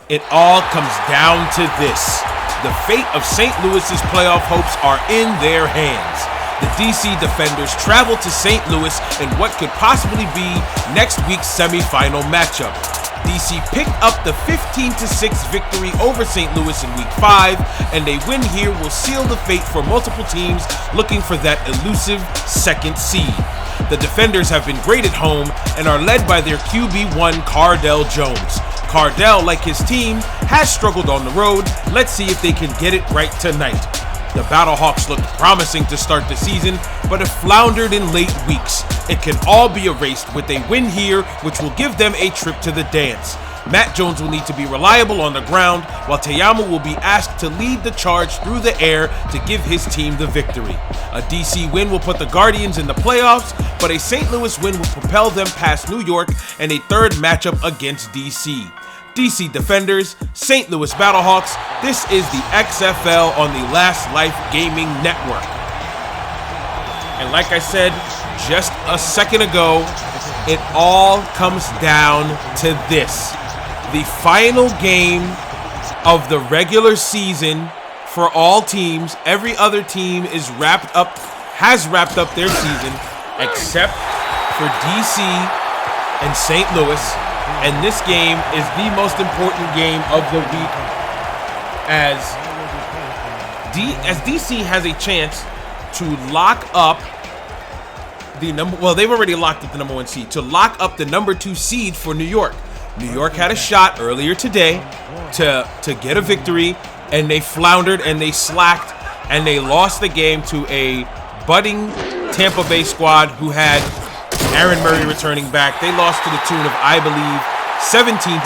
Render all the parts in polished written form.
It all comes down to this. The fate of St. Louis's playoff hopes are in their hands. The DC Defenders travel to St. Louis in what could possibly be next week's semifinal matchup. DC picked up the 15-6 victory over St. Louis in Week 5, and a win here will seal the fate for multiple teams looking for that elusive second seed. The Defenders have been great at home and are led by their QB1 Cardell Jones. Cardell, like his team, has struggled on the road. Let's see if they can get it right tonight. The Battlehawks looked promising to start the season, but have floundered in late weeks. It can all be erased with a win here, which will give them a trip to the dance. Matt Jones will need to be reliable on the ground, while Teyamo will be asked to lead the charge through the air to give his team the victory. A DC win will put the Guardians in the playoffs, but a St. Louis win will propel them past New York and a third matchup against DC. DC Defenders, St. Louis Battlehawks, this is the XFL on the Last Life Gaming Network. And like I said just a second ago, it all comes down to this. The final game of the regular season for all teams. Every other team has wrapped up their season except for DC and St. Louis. And this game is the most important game of the week as DC has a chance to lock up the they've already locked up the number 1 seed, to lock up the number 2 seed for New York. New York had a shot earlier today to get a victory, and they floundered and they slacked, and they lost the game to a budding Tampa Bay squad who had Aaron Murray returning back. They lost to the tune of, I believe, 16-3.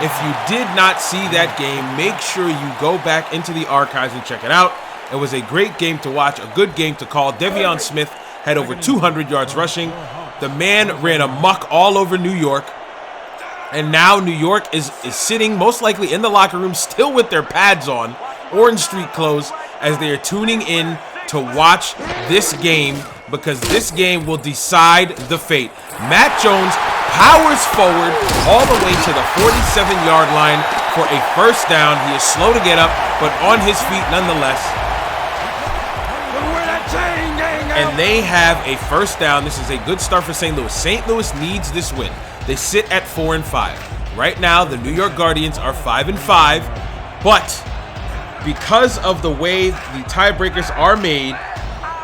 If you did not see that game, make sure you go back into the archives and check it out. It was a great game to watch, a good game to call. Devion Smith had over 200 yards rushing. The man ran amok all over New York. And now New York is sitting most likely in the locker room still with their pads on, orange street clothes, as they are tuning in to watch this game, because this game will decide the fate. Matt Jones powers forward all the way to the 47-yard line for a first down. He is slow to get up, but on his feet nonetheless. And they have a first down. This is a good start for St. Louis. St. Louis needs this win. They sit at 4-5. Right now, the New York Guardians are 5-5, but because of the way the tiebreakers are made,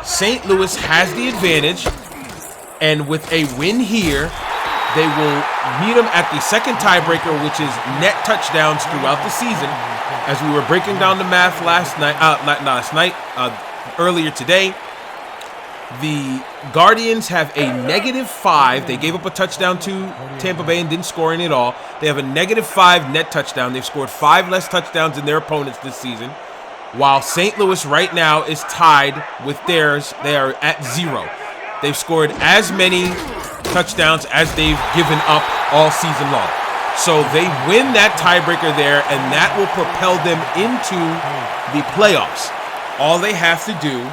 St. Louis has the advantage, and with a win here, they will meet them at the second tiebreaker, which is net touchdowns throughout the season. As we were breaking down the math earlier today, the Guardians have a -5. They gave up a touchdown to Tampa Bay and didn't score any at all. They have a -5 net touchdown. They've scored 5 less touchdowns than their opponents this season, while St. Louis right now is tied with theirs. They are at 0. They've scored as many touchdowns as they've given up all season long. So they win that tiebreaker there, and that will propel them into the playoffs. All they have to do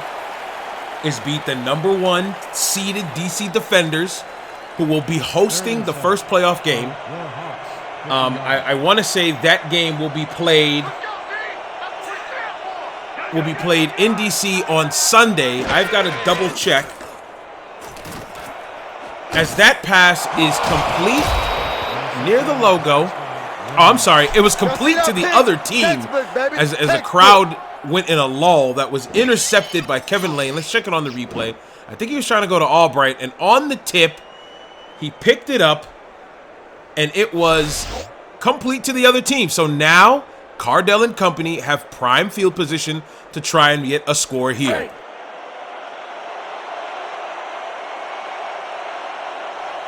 is beat the number 1 seeded DC Defenders, who will be hosting the first playoff game. I want to say that game will be played in DC on Sunday. I've got to double check, as that pass is complete near the logo. Oh, I'm sorry. It was complete to the other team as a crowd went in a lull. That was intercepted by Kevin Lane. Let's check it on the replay. I think he was trying to go to Albright, and on the tip, he picked it up, and it was complete to the other team. So now Cardell and company have prime field position to try and get a score here.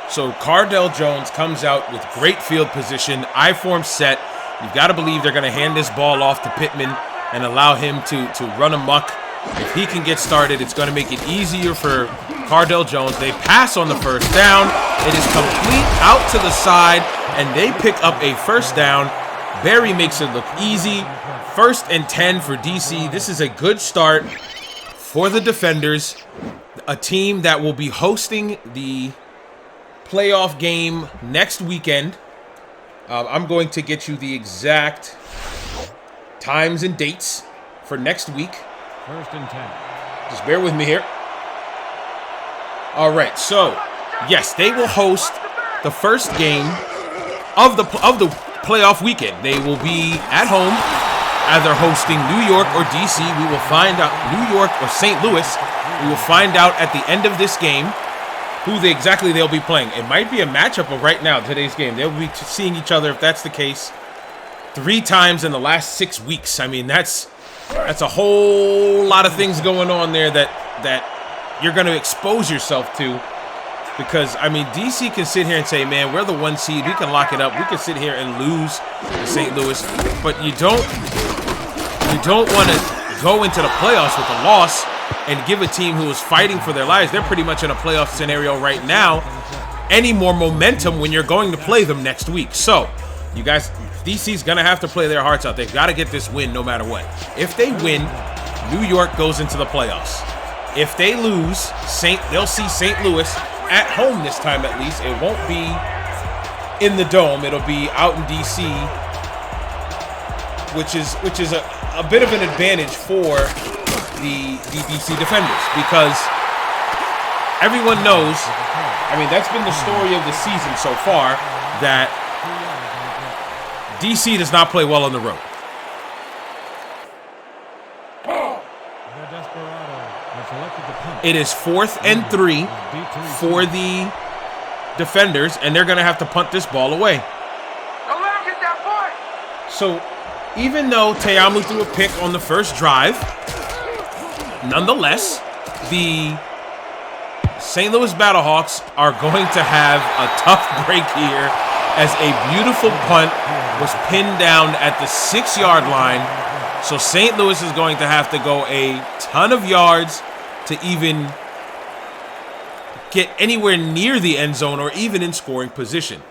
So Cardell Jones comes out with great field position, I-form set. You've got to believe they're going to hand this ball off to Pittman and allow him to run amok. If he can get started, it's going to make it easier for Cardell Jones. They pass on the first down. It is complete out to the side, and they pick up a first down. Barry makes it look easy. 1st and 10 for DC. This is a good start for the Defenders, a team that will be hosting the playoff game next weekend I'm going to get you the exact times and dates for next week. 1st and 10. Just bear with me here. All right, so yes, they will host the first game of the playoff weekend. They will be at home, either hosting New York or DC. We will find out New York or St. Louis. We will find out at the end of this game who they'll be playing. It might be a matchup of right now, today's game. They'll be seeing each other, if that's the case, 3 times in the last 6 weeks. I mean, that's a whole lot of things going on there that you're going to expose yourself to. Because, I mean, DC can sit here and say, man, we're the 1 seed. We can lock it up. We can sit here and lose to St. Louis. But you don't want to go into the playoffs with a loss and give a team who is fighting for their lives, they're pretty much in a playoff scenario right now, any more momentum when you're going to play them next week. So, you guys, DC's going to have to play their hearts out. They've got to get this win no matter what. If they win, New York goes into the playoffs. If they lose, they'll see St. Louis at home this time at least. It won't be in the Dome. It'll be out in DC, which is a bit of an advantage for the DC Defenders, because everyone knows, I mean, that's been the story of the season so far, that DC does not play well on the road. It is 4th and 3 for the Defenders, and they're going to have to punt this ball away. So, even though Te'amu threw a pick on the first drive, nonetheless, the St. Louis Battlehawks are going to have a tough break here, as a beautiful punt was pinned down at the 6-yard line. So St. Louis is going to have to go a ton of yards to even get anywhere near the end zone or even in scoring position.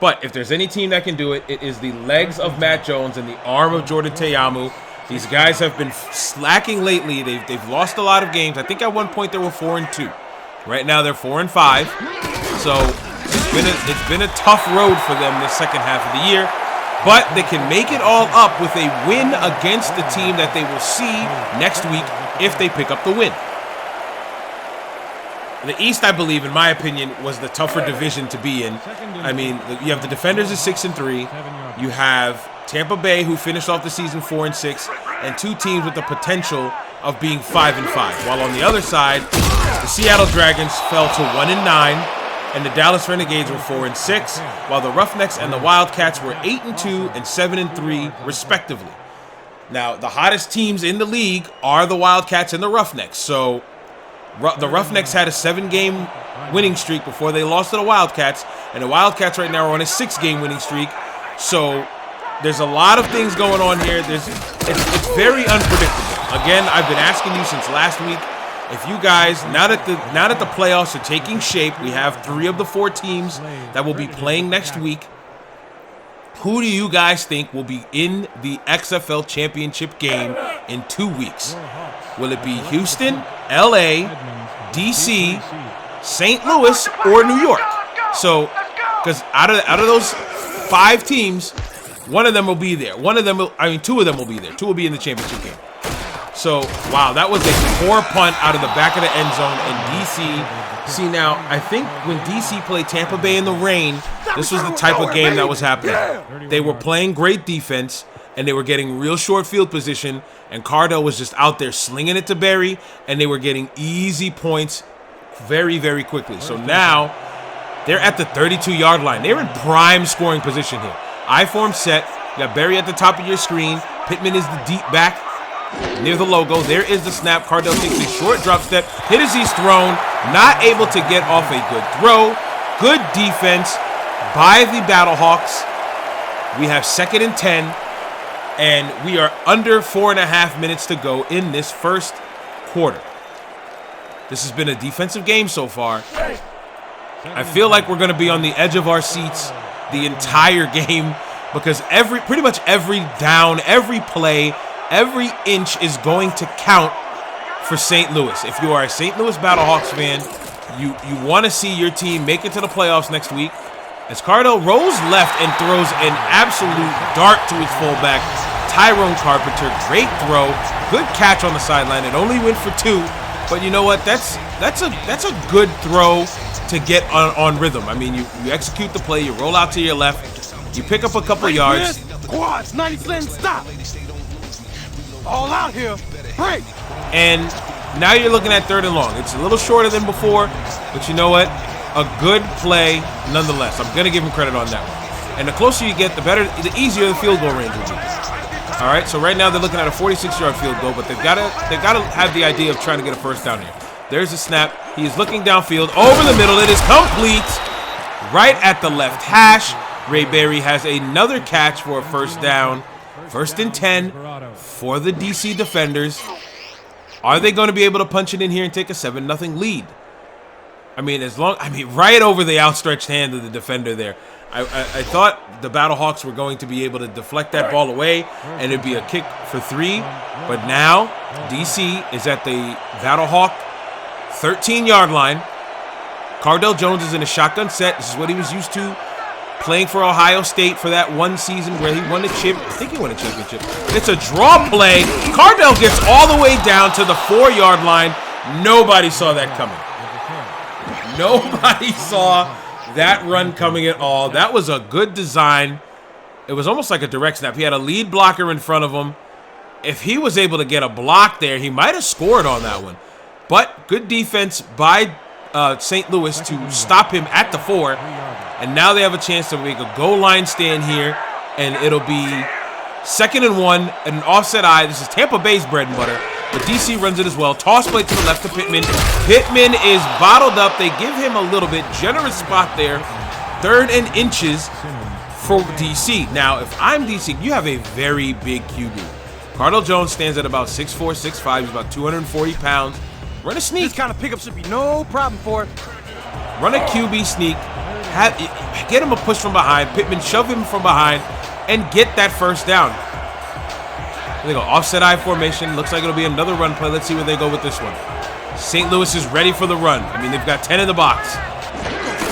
But if there's any team that can do it, it is the legs of Matt Jones and the arm of Jordan Te'amu. These guys have been slacking lately. They've lost a lot of games. I think at one point they were 4-2. Right now they're 4-5. So it's been a tough road for them this second half of the year. But they can make it all up with a win against the team that they will see next week if they pick up the win. The East, I believe, in my opinion, was the tougher division to be in. I mean, you have the Defenders at 6-3. You have Tampa Bay, who finished off the season 4-6, and 2 teams with the potential of being 5-5. While on the other side, the Seattle Dragons fell to 1-9, and the Dallas Renegades were 4-6, while the Roughnecks and the Wildcats were 8-2 and 7-3, respectively. Now, the hottest teams in the league are the Wildcats and the Roughnecks. So the Roughnecks had a 7-game winning streak before they lost to the Wildcats, and the Wildcats right now are on a 6-game winning streak. So there's a lot of things going on here. It's very unpredictable. Again, I've been asking you since last week, if you guys, now that the playoffs are taking shape, we have 3 of the 4 teams that will be playing next week. Who do you guys think will be in the XFL championship game in 2 weeks? Will it be Houston, LA, DC, St. Louis, or New York? So, because out of those 5 teams, one of them will be there. 2 of them will be there. 2 will be in the championship game. So, wow, that was a poor punt out of the back of the end zone, and DC. See, now, I think when DC played Tampa Bay in the rain, this was the type of game that was happening. They were playing great defense, and they were getting real short field position, and Cardell was just out there slinging it to Barry, and they were getting easy points very, very quickly. So now, they're at the 32-yard line. They're in prime scoring position here. I-form set. You got Barry at the top of your screen. Pittman is the deep back near the logo. There is the snap. Cardell takes a short drop step. Hit as he's thrown. Not able to get off a good throw. Good defense by the Battlehawks. We have 2nd and 10. And we are under 4.5 minutes to go in this first quarter. This has been a defensive game so far. I feel like we're going to be on the edge of our seats the entire game, because pretty much every down, every play, every inch is going to count for St. Louis. If you are a St. Louis Battlehawks fan, you want to see your team make it to the playoffs next week. as Cardell rolls left and throws an absolute dart to his fullback, Tyrone Carpenter. Great throw, good catch on the sideline. It only went for 2, but you know what? That's a good throw to get on rhythm. I mean, you execute the play, you roll out to your left, you pick up a couple yards. Quads, 90 cents, stop. All out here, break. And now you're looking at 3rd and long. It's a little shorter than before, but you know what? A good play nonetheless. I'm going to give him credit on that one. And the closer you get, the easier the field goal range will be. All right, so right now they're looking at a 46-yard field goal, but they've got to have the idea of trying to get a first down here. There's the snap. He is looking downfield over the middle. It is complete right at the left hash. Ray Berry has another catch for a first down. 1st and 10 for the DC defenders. Are they going to be able to punch it in here and take a 7-0 lead? I mean, right over the outstretched hand of the defender there. I thought the Battlehawks were going to be able to deflect that ball away and it'd be a kick for 3. But now DC is at the Battlehawk 13-yard line. Cardell Jones is in a shotgun set. This is what he was used to playing for Ohio State for that one season where he won a chip. I think he won a championship. It's a draw play. Cardell gets all the way down to the 4-yard line. Nobody saw that coming. Nobody saw that run coming at all. That was a good design. It was almost like a direct snap. He had a lead blocker in front of him. If he was able to get a block there, he might have scored on that one. But good defense by St. Louis to stop him at the 4. And now they have a chance to make a goal line stand here. And it'll be 2nd and 1 and an offset eye. This is Tampa Bay's bread and butter. But DC runs it as well. Toss play to the left to Pittman. Pittman is bottled up. They give him a little bit. Generous spot there. 3rd and inches for DC. Now, if I'm DC, you have a very big QB. Cardell Jones stands at about 6'4", 6'5". He's about 240 pounds. Run a sneak. This kind of pickup should be no problem for it. Run a QB sneak. Get him a push from behind. Pittman, shove him from behind and get that first down. They go offset eye formation. Looks like it'll be another run play. Let's see where they go with this one. St. Louis is ready for the run. I mean, they've got 10 in the box.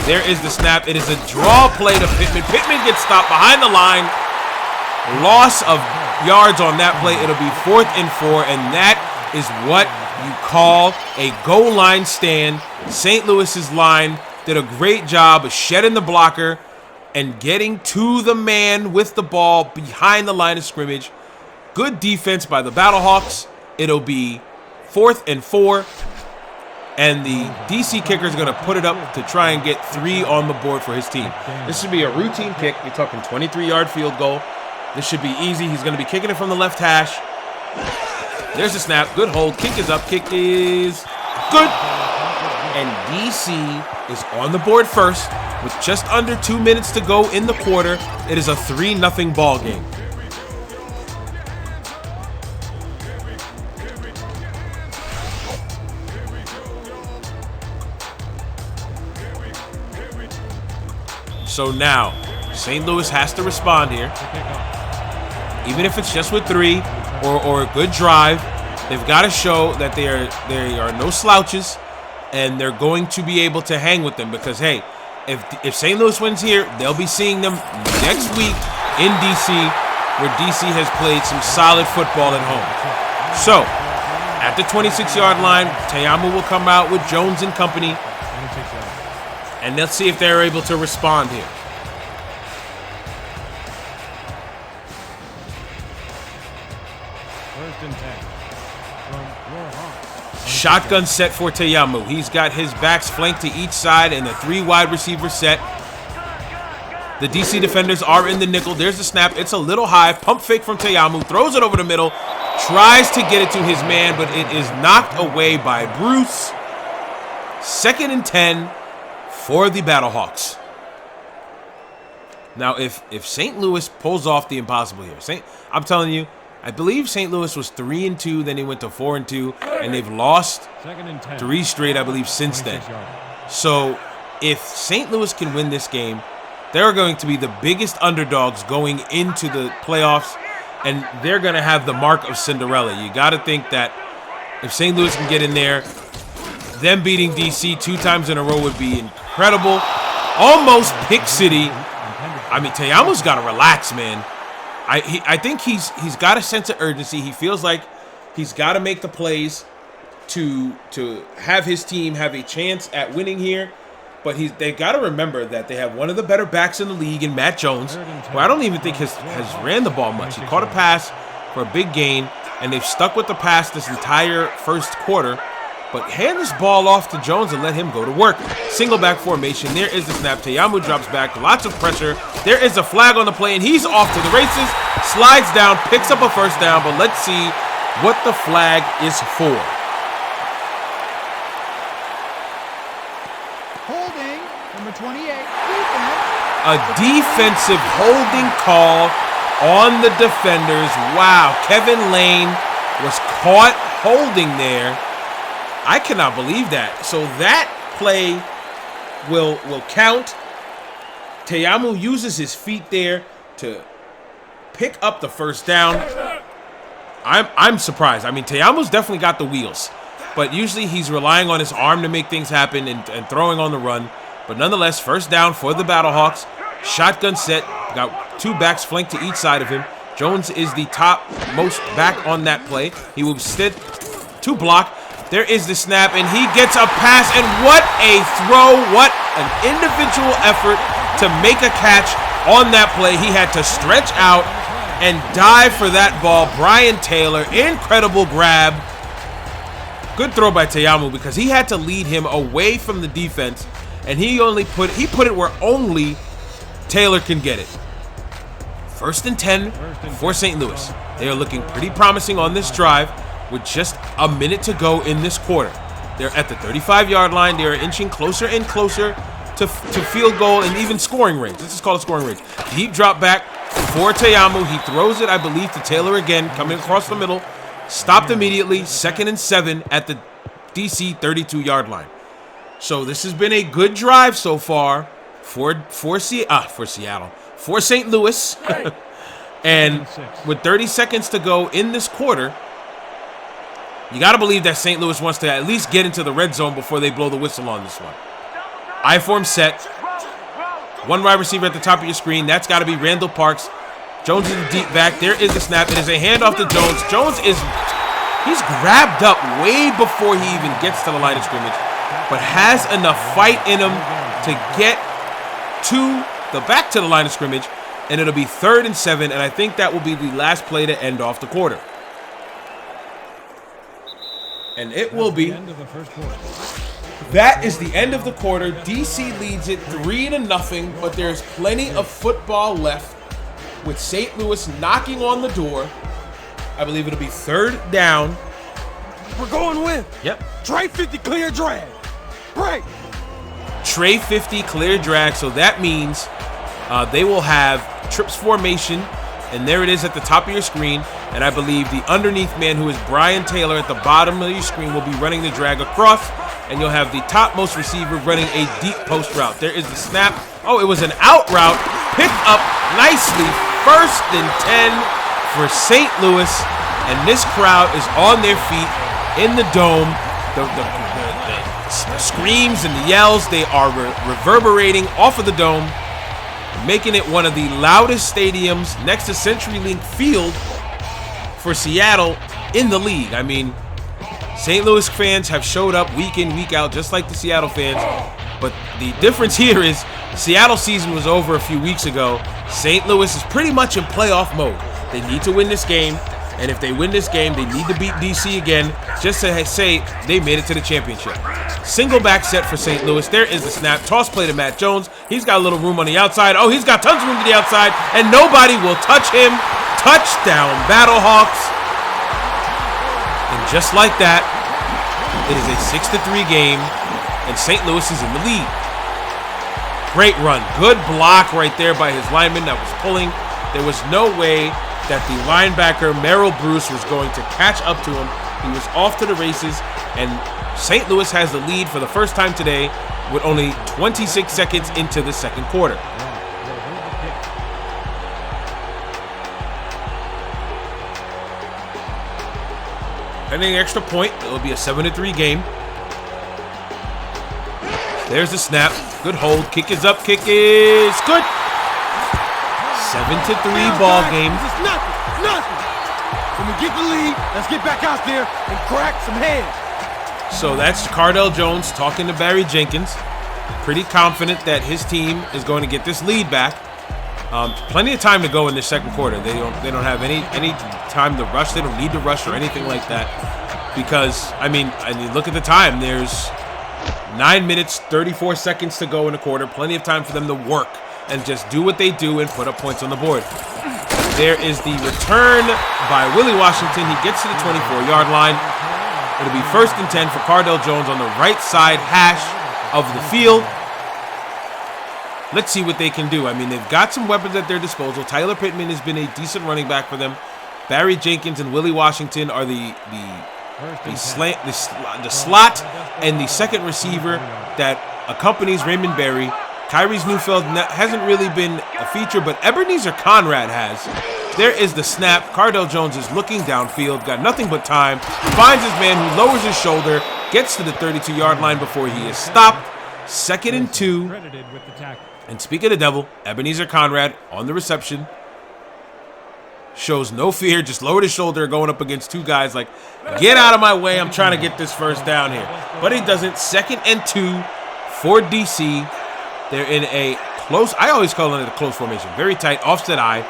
There is the snap. It is a draw play to Pittman. Pittman gets stopped behind the line. Loss of yards on that play. It'll be 4th and 4, and that is what you call a goal line stand. St. Louis's line did a great job of shedding the blocker and getting to the man with the ball behind the line of scrimmage. Good defense by the Battlehawks. It'll be 4th and 4. And the DC kicker is going to put it up to try and get 3 on the board for his team. This should be a routine kick. You're talking 23-yard field goal. This should be easy. He's going to be kicking it from the left hash. There's the snap. Good hold. Kick is up. Kick is good. And DC is on the board first with just under 2 minutes to go in the quarter. It is a 3-0 ball game. So now, St. Louis has to respond here. Even if it's just with 3 or a good drive, they've got to show that they are no slouches and they're going to be able to hang with them because, hey, if St. Louis wins here, they'll be seeing them next week in D.C., where D.C. has played some solid football at home. So, at the 26-yard line, Teyamu will come out with Jones and company. And let's see if they're able to respond here. Shotgun set for Teyamu. He's got his backs flanked to each side and a 3 wide receiver set. The DC defenders are in the nickel. There's the snap. It's a little high. Pump fake from Teyamu. Throws it over the middle. Tries to get it to his man, but it is knocked away by Bruce. 2nd and 10 for the Battlehawks. Now, if St. Louis pulls off the impossible here, I'm telling you, I believe St. Louis was 3-2, then they went to 4-2, and they've lost 3 straight, I believe, since then. So, if St. Louis can win this game, they're going to be the biggest underdogs going into the playoffs, and they're going to have the mark of Cinderella. You got to think that if St. Louis can get in there, them beating DC 2 times in a row would be incredible. Almost pick city. I mean, Te'amu's got to relax, man. I think he's got a sense of urgency. He feels like he's got to make the plays to have his team have a chance at winning here. But they got to remember that they have one of the better backs in the league in Matt Jones, who I don't even think has ran the ball much. He caught a pass for a big gain, and they've stuck with the pass this entire first quarter. But hand this ball off to Jones and let him go to work. Single back formation. There is the snap. Te'amu drops back. Lots of pressure. There is a flag on the play, and he's off to the races. Slides down, picks up a first down, but let's see what the flag is for. Holding, number 28, A defensive holding call on the defenders. Wow, Kevin Lane was caught holding there. I cannot believe that. So that play will count. Te'amu uses his feet there to pick up the first down. I'm surprised. I mean, Te'amu's definitely got the wheels, but usually he's relying on his arm to make things happen and throwing on the run. But nonetheless, first down for the Battlehawks. Shotgun set. Got two backs flanked to each side of him. Jones is the top most back on that play. He will sit to block. There is the snap, and he gets a pass, and what a throw. What an individual effort to make a catch on that play. He had to stretch out and dive for that ball. Brian Taylor, incredible grab. Good throw by Te'amu because he had to lead him away from the defense, and he put it where only Taylor can get it. 1st and 10 for St. Louis. They are looking pretty promising on this drive with just a minute to go in this quarter. They're at the 35-yard line. They are inching closer and closer to field goal and even scoring range. Let's just call it scoring range. Deep drop back for Te'amu. He throws it, I believe, to Taylor again, coming across the middle. Stopped immediately. 2nd and 7 at the DC 32-yard line. So this has been a good drive so far for Seattle, for St. Louis. And with 30 seconds to go in this quarter, you got to believe that St. Louis wants to at least get into the red zone before they blow the whistle on this one. I-form set. One wide receiver at the top of your screen. That's got to be Randall Parks. Jones is deep back. There is the snap. It is a handoff to Jones. He's grabbed up way before he even gets to the line of scrimmage, but has enough fight in him to get back to the line of scrimmage, and it'll be 3rd and 7, and I think that will be the last play to end off the quarter. And it will be. That is the end of the quarter. DC leads it 3-0, but there's plenty of football left with St. Louis knocking on the door. I believe it'll be 3rd down. We're going with. Yep. Trey 50 clear drag. Break. Trey 50 clear drag, so that means they will have trips formation, and there it is at the top of your screen. And I believe the underneath man, who is Brian Taylor, at the bottom of your screen will be running the drag across, and you'll have the topmost receiver running a deep post route. There is the snap. Oh, it was an out route. Picked up nicely. 1st and 10 for St. Louis, and this crowd is on their feet in the dome. The screams and the yells, they are reverberating off of the dome, making it one of the loudest stadiums next to CenturyLink Field for Seattle in the league. I mean, St. Louis fans have showed up week in, week out, just like the Seattle fans. But the difference here is Seattle season was over a few weeks ago. St. Louis is pretty much in playoff mode. They need to win this game, and if they win this game, they need to beat DC again just to say they made it to the championship. Single back set for St. Louis. There is the snap. Toss play to Matt Jones. He's got a little room on the outside. Oh, he's got tons of room to the outside, and nobody will touch him. Touchdown, Battlehawks. And just like that, it is a 6-3 game, and St. Louis is in the lead. Great run. Good block right there by his lineman that was pulling. There was no way that the linebacker, Merrill Bruce, was going to catch up to him. He was off to the races, and St. Louis has the lead for the first time today with only 26 seconds into the second quarter. Pending an extra point, it will be a 7-3 game. There's the snap. Good hold. Kick is up. Kick is good. 7-3 ball game. It's nothing. When we get the lead, let's get back out there and crack some heads. So that's Cardell Jones talking to Barry Jenkins. Pretty confident that his team is going to get this lead back. Plenty of time to go in the second quarter. They don't have any time to rush. They don't need to rush or anything like that. Because, I mean, look at the time. There's 9 minutes, 34 seconds to go in the quarter. Plenty of time for them to work and just do what they do and put up points on the board. There is the return by Willie Washington. He gets to the 24-yard line. It'll be 1st and 10 for Cardell Jones on the right side hash of the field. Let's see what they can do. I mean, they've got some weapons at their disposal. Tyler Pittman has been a decent running back for them. Barry Jenkins and Willie Washington are the slot and the second receiver that accompanies Raymond Berry. Kyrie's Neufeld hasn't really been a feature, but Ebenezer Conrad has. There is the snap. Cardell Jones is looking downfield, got nothing but time, finds his man who lowers his shoulder, gets to the 32-yard line before he is stopped. 2nd and 2. And speak of the devil, Ebenezer Conrad on the reception. Shows no fear, just lowered his shoulder going up against two guys like, get out of my way, I'm trying to get this first down here. But he doesn't. 2nd and 2 for DC. They're in a close, I always call it a close formation. Very tight, offset eye.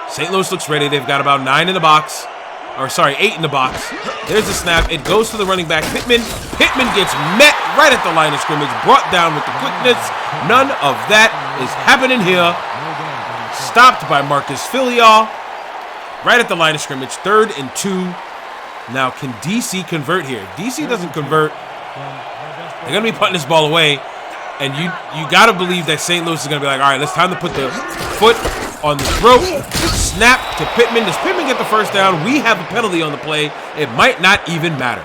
St. Louis looks ready. They've got about 8 in the box. There's the snap. It goes to the running back, Pittman. Pittman gets met right at the line of scrimmage, brought down with the quickness. None of that is happening here. Stopped by Marcus Filial. Right at the line of scrimmage, 3rd and 2. Now, can DC convert here? DC doesn't convert. They're going to be putting this ball away. And you got to believe that St. Louis is going to be like, all right, it's time to put the foot on the throat. Snap to Pittman. Does Pittman get the first down? We have a penalty on the play. It might not even matter.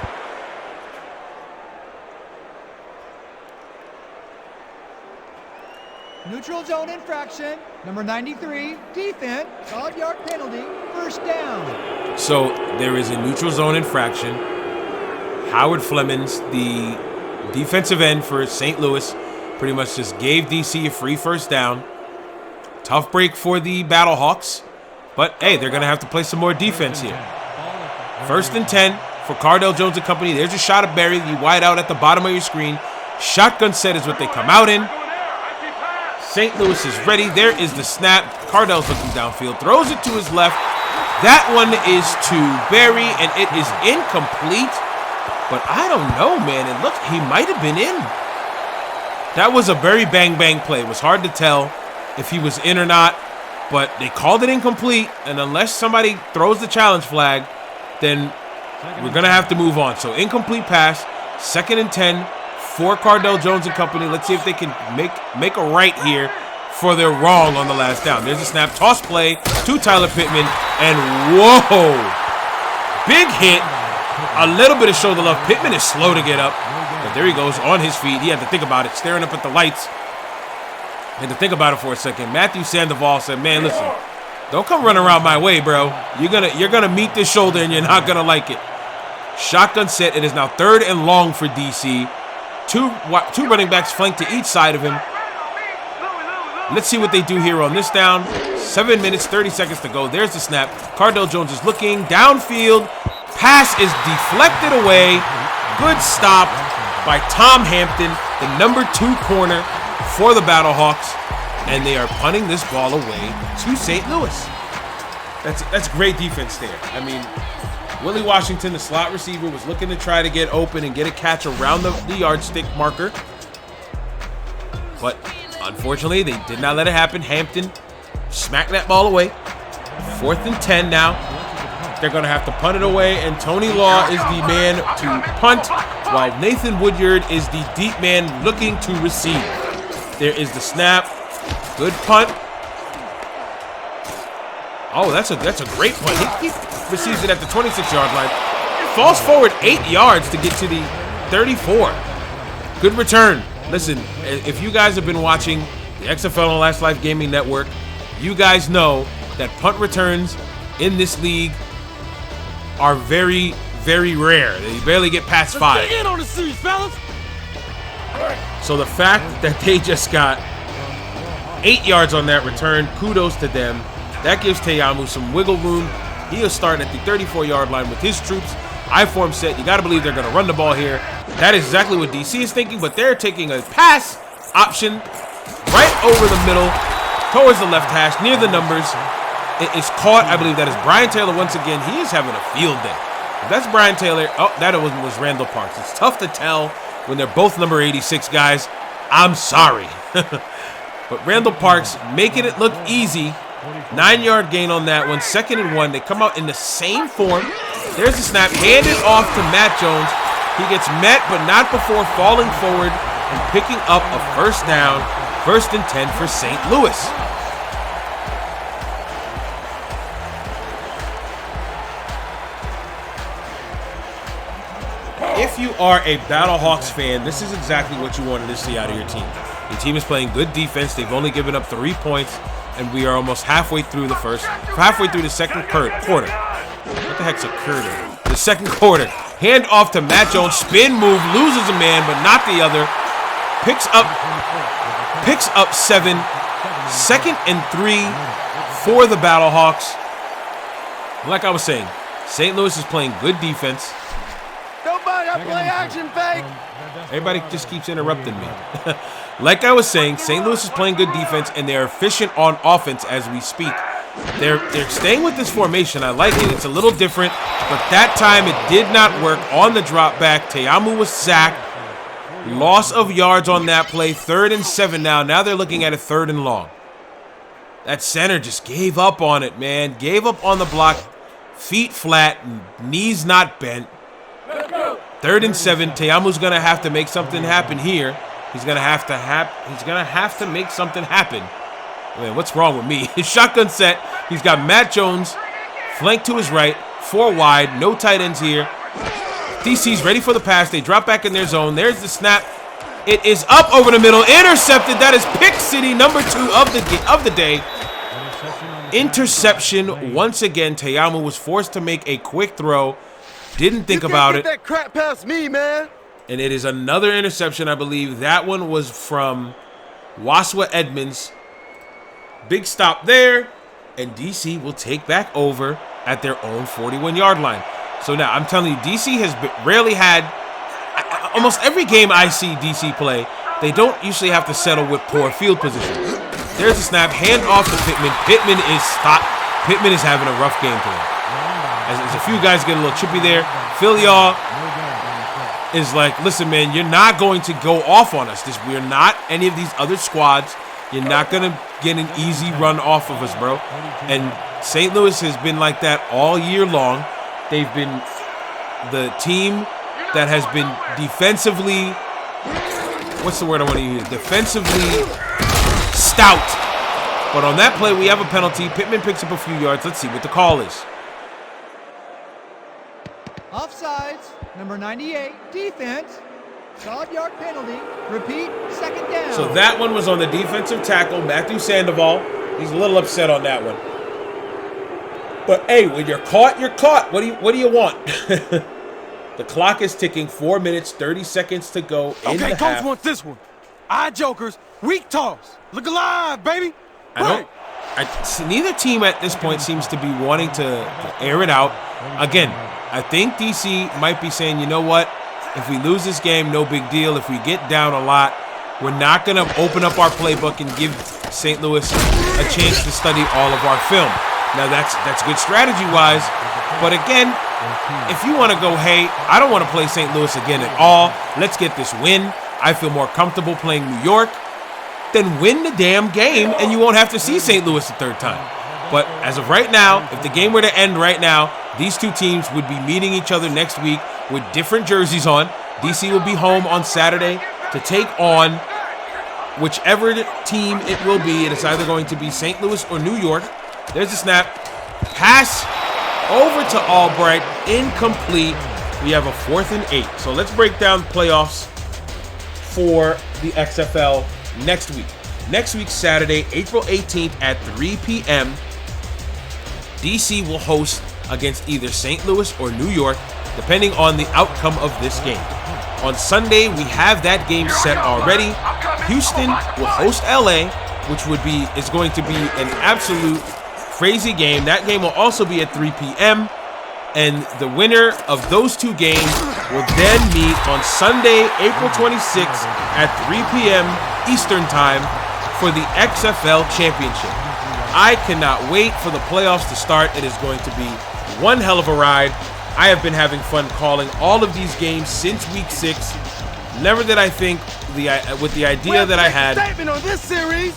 Neutral zone infraction. Number 93, defense. 5-yard penalty. 1st down. So there is a neutral zone infraction. Howard Flemings, the defensive end for St. Louis, pretty much just gave DC a free 1st down. Tough break for the Battlehawks. But, hey, they're going to have to play some more defense here. 1st and 10 for Cardell Jones and company. There's a shot of Barry, the wide out at the bottom of your screen. Shotgun set is what they come out in. St. Louis is ready. There is the snap. Cardell's looking downfield. Throws it to his left. That one is to Barry, and it is incomplete. But I don't know, man. It looked, he might have been in. That was a very bang-bang play. It was hard to tell if he was in or not, but they called it incomplete, and unless somebody throws the challenge flag, then we're going to have to move on. So incomplete pass, 2nd and 10 for Cardell Jones and company. Let's see if they can make a right here for their wrong on the last down. There's a snap, toss play to Tyler Pittman, and whoa, big hit. A little bit of shoulder love. Pittman is slow to get up. But there he goes on his feet. He had to think about it, staring up at the lights. Had to think about it for a second. Matthew Sandoval said, man, listen, don't come running around my way, bro. You're gonna meet this shoulder and you're not gonna like it. Shotgun set. It is now 3rd and long for DC. Two running backs flanked to each side of him. Let's see what they do here on this down. 7 minutes, 30 seconds to go. There's the snap. Cardell Jones is looking downfield. Pass is deflected away. Good stop by Tom Hampton, the number 2 corner for the Battlehawks. And they are punting this ball away to St. Louis. That's great defense there. I mean, Willie Washington, the slot receiver, was looking to try to get open and get a catch around the yardstick marker. But unfortunately, they did not let it happen. Hampton smacked that ball away. 4th and 10 now. They're going to have to punt it away, and Tony Law is the man to punt, while Nathan Woodyard is the deep man looking to receive. There is the snap. Good punt. Oh, that's a great punt. He receives it at the 26-yard line. Falls forward 8 yards to get to the 34. Good return. Listen, if you guys have been watching the XFL and Last Life Gaming Network, you guys know that punt returns in this league are very, very rare. They barely get past 5. Let's dig in on the seas, fellas. So the fact that they just got 8 yards on that return, kudos to them. That gives Te'amu some wiggle room. He'll start at the 34-yard line with his troops. I-form set. You got to believe they're going to run the ball here. That is exactly what DC is thinking, but they're taking a pass option right over the middle towards the left hash near the numbers. It is caught. I believe that is Brian Taylor once again. He is having a field day. If that's Brian Taylor. Oh, that was Randall Parks. It's tough to tell when they're both number 86 guys. I'm sorry. But Randall Parks making it look easy. 9-yard gain on that one. 2nd and 1. They come out in the same form. There's the snap. Handed off to Matt Jones. He gets met, but not before falling forward and picking up a first down. 1st and 10 for St. Louis. If you are a Battlehawks fan, this is exactly what you wanted to see out of your team. Your team is playing good defense. They've only given up 3 points, and we are almost halfway through the second quarter. What the heck's occurred? The second quarter. Hand off to Matt Jones. Spin move. Loses a man, but not the other. Picks up 7. 2nd and 3 for the Battlehawks. Like I was saying, St. Louis is playing good defense. Nobody, I play action fake. Everybody just keeps interrupting me. Like I was saying, St. Louis is playing good defense, and they're efficient on offense as we speak. They're staying with this formation. I like it. It's a little different, but that time it did not work on the drop back. Te'amu was sacked. Loss of yards on that play. 3rd and 7 now. Now they're looking at a 3rd and long. That center just gave up on it, man. Gave up on the block. Feet flat, knees not bent. 3rd and 7. Te'amu's gonna have to make something happen here. He's gonna have to make something happen. Man, what's wrong with me? His shotgun set. He's got Matt Jones flanked to his right, 4 wide, no tight ends here. DC's ready for the pass. They drop back in their zone. There's the snap. It is up over the middle, intercepted. That is Pick City, number 2 of the day. Interception once again. Te'amu was forced to make a quick throw. Didn't think about it. That crap past me, man. And it is another interception, I believe. That one was from Waswa Edmonds. Big stop there. And DC will take back over at their own 41-yard line. So now, I'm telling you, DC has rarely had... Almost every game I see DC play, they don't usually have to settle with poor field position. There's a snap. Hand off to Pittman. Pittman is stopped. Pittman is having a rough game today. As a few guys get a little chippy there. Philyaw is like, listen, man, you're not going to go off on us. We're not any of these other squads. You're not going to get an easy run off of us, bro. And St. Louis has been like that all year long. They've been the team that has been defensively, what's the word I want to use? Defensively stout. But on that play, we have a penalty. Pittman picks up a few yards. Let's see what the call is. Offsides, number 98, defense. 12-yard penalty. Repeat, 2nd down. So that one was on the defensive tackle, Matthew Sandoval. He's a little upset on that one. But hey, when you're caught, you're caught. What do you want? The clock is ticking. 4 minutes, 30 seconds to go in the half. Okay, coach wants this one. Eye jokers, weak toss. Look alive, baby. Neither team at this point seems to be wanting to air it out. Again, I think DC might be saying, you know what? If we lose this game, no big deal. If we get down a lot, we're not going to open up our playbook and give St. Louis a chance to study all of our film. Now, that's good strategy-wise. But again, if you want to go, hey, I don't want to play St. Louis again at all. Let's get this win. I feel more comfortable playing New York. Then win the damn game, and you won't have to see St. Louis a 3rd time. But as of right now, if the game were to end right now, these two teams would be meeting each other next week with different jerseys on. DC will be home on Saturday to take on whichever team it will be. It is either going to be St. Louis or New York. There's the snap. Pass over to Albright. Incomplete. We have a 4th and 8. So let's break down playoffs for the XFL next week. Next week, Saturday, April 18th at 3 p.m., DC will host against either St. Louis or New York, depending on the outcome of this game. On Sunday, we have that game set already. Houston will host LA, which is going to be an absolute crazy game. That game will also be at 3 p.m. And the winner of those two games will then meet on Sunday, April 26th at 3 p.m. Eastern Time for the XFL Championship. I cannot wait for the playoffs to start. It is going to be one hell of a ride. I have been having fun calling all of these games since week 6. Never did I think with the idea that I had on this series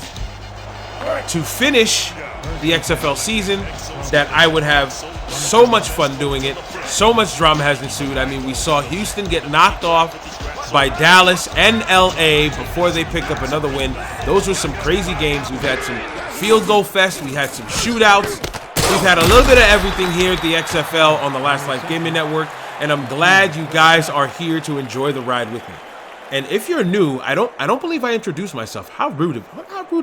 to finish the XFL season that I would have so much fun doing it. So much drama has ensued. I mean, we saw Houston get knocked off by Dallas and LA before they picked up another win. Those were some crazy games. We've had some field goal fest. We had some shootouts. We've had a little bit of everything here at the XFL on the Last Life Gaming Network, and I'm glad you guys are here to enjoy the ride with me. And if you're new, I don't believe I introduced myself. How rude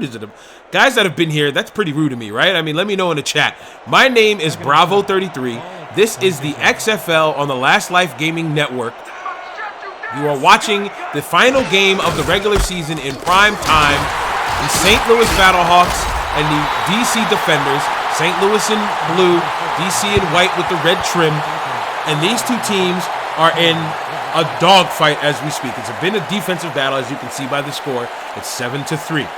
is it? Guys that have been here, that's pretty rude of me, right? I mean, let me know in the chat. My name is Bravo33. This is the XFL on the Last Life Gaming Network. You are watching the final game of the regular season in prime time. The St. Louis Battlehawks and the DC Defenders. St. Louis in blue, DC in white with the red trim. And these two teams are in a dogfight as we speak. It's been a defensive battle, as you can see by the score. It's 7-3.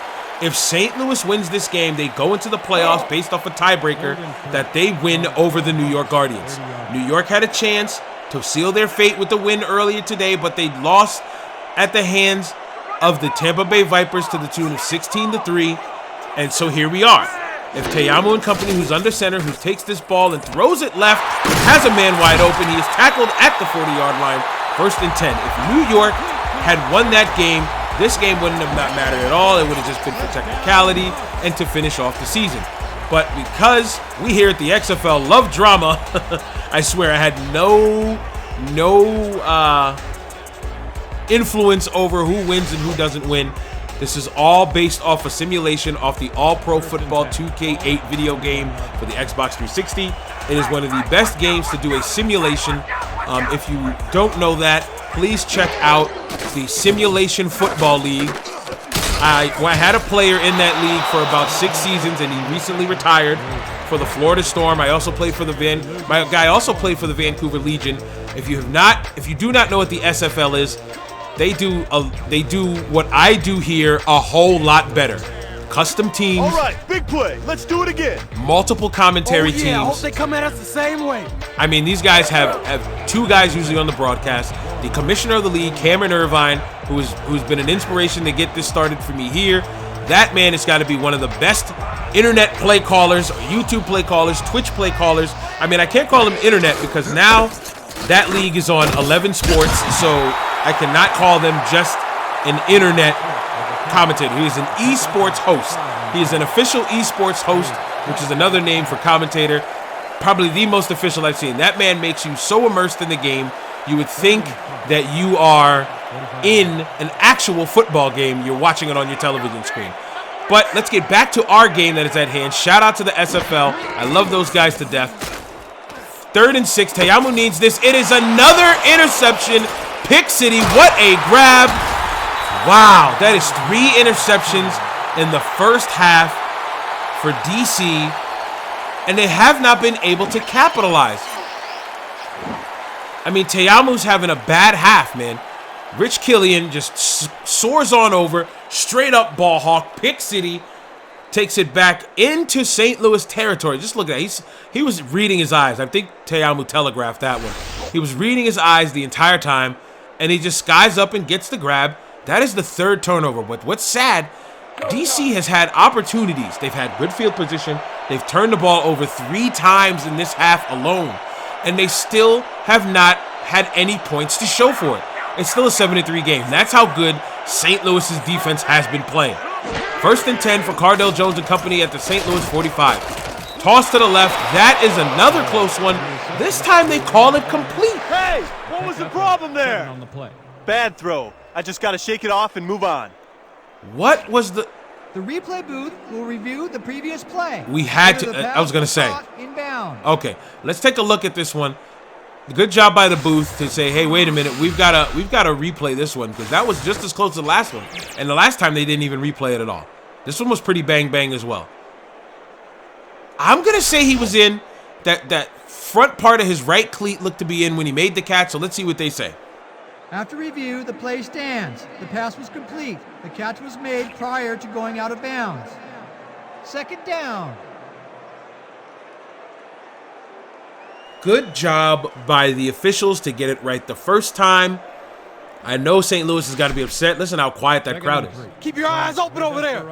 If St. Louis wins this game, they go into the playoffs based off a tiebreaker that they win over the New York Guardians. New York had a chance to seal their fate with the win earlier today, but they lost at the hands of the Tampa Bay Vipers to the tune of 16-3. And so here we are. If Teyamu and company, who's under center, who takes this ball and throws it left, has a man wide open. He is tackled at the 40-yard line, 1st and 10. If New York had won that game, this game wouldn't have not mattered at all. It would have just been for technicality and to finish off the season. But because we here at the XFL love drama, I swear I had no influence over who wins and who doesn't win. This is all based off a simulation off the All-Pro Football 2K8 video game for the Xbox 360. It is one of the best games to do a simulation. If you don't know that, please check out the Simulation Football League. I had a player in that league for about 6 seasons, and he recently retired for the Florida Storm. I also played for my guy also played for the Vancouver Legion. If you do not know what the SFL is, they do what I do here a whole lot better. Custom teams. All right, big play. Let's do it again. Multiple commentary teams. I hope they come at us the same way. I mean, these guys have 2 guys usually on the broadcast. The commissioner of the league, Cameron Irvine, who's been an inspiration to get this started for me here. That man has got to be one of the best internet play callers, YouTube play callers, Twitch play callers. I mean, I can't call him internet because now that league is on 11 Sports, so I cannot call them just an internet commentator. He is an esports host. He is an official esports host, which is another name for commentator. Probably the most official I've seen. That man makes you so immersed in the game, you would think that you are in an actual football game. You're watching it on your television screen. But let's get back to our game that is at hand. Shout out to the SFL. I love those guys to death. 3rd and 6. Teyamu needs this. It is another interception. Pick City. What a grab. Wow. That is 3 interceptions in the first half for DC. And they have not been able to capitalize. I mean, Teyamu's having a bad half, man. Rich Killian just soars on over. Straight up ball hawk. Pick City. Takes it back into St. Louis territory. Just look at that. He was reading his eyes. I think Teyamu telegraphed that one. He was reading his eyes the entire time, and he just skies up and gets the grab. That is the 3rd turnover. But what's sad, DC has had opportunities. They've had good field position. They've turned the ball over 3 times in this half alone, and they still have not had any points to show for it. It's still a 7-3 game. That's how good St. Louis's defense has been playing. 1st and 10 for Cardell Jones and company at the St. Louis 45. Toss to the left. That is another close one. This time they call it complete. Hey, what was the problem there? On the play. Bad throw. I just got to shake it off and move on. What was the... The replay booth will review the previous play. We had to... I was going to say. Inbound. Okay, let's take a look at this one. Good job by the booth to say, hey, wait a minute, we've got to replay this one because that was just as close to the last one. And the last time they didn't even replay it at all. This one was pretty bang as well. I'm going to say he was in. That front part of his right cleat looked to be in when he made the catch, so let's see what they say. After review, the play stands. The pass was complete. The catch was made prior to going out of bounds. Second down. Good job by the officials to get it right the first time. I know St. Louis has got to be upset. Listen how quiet that crowd is. Keep your eyes open over there.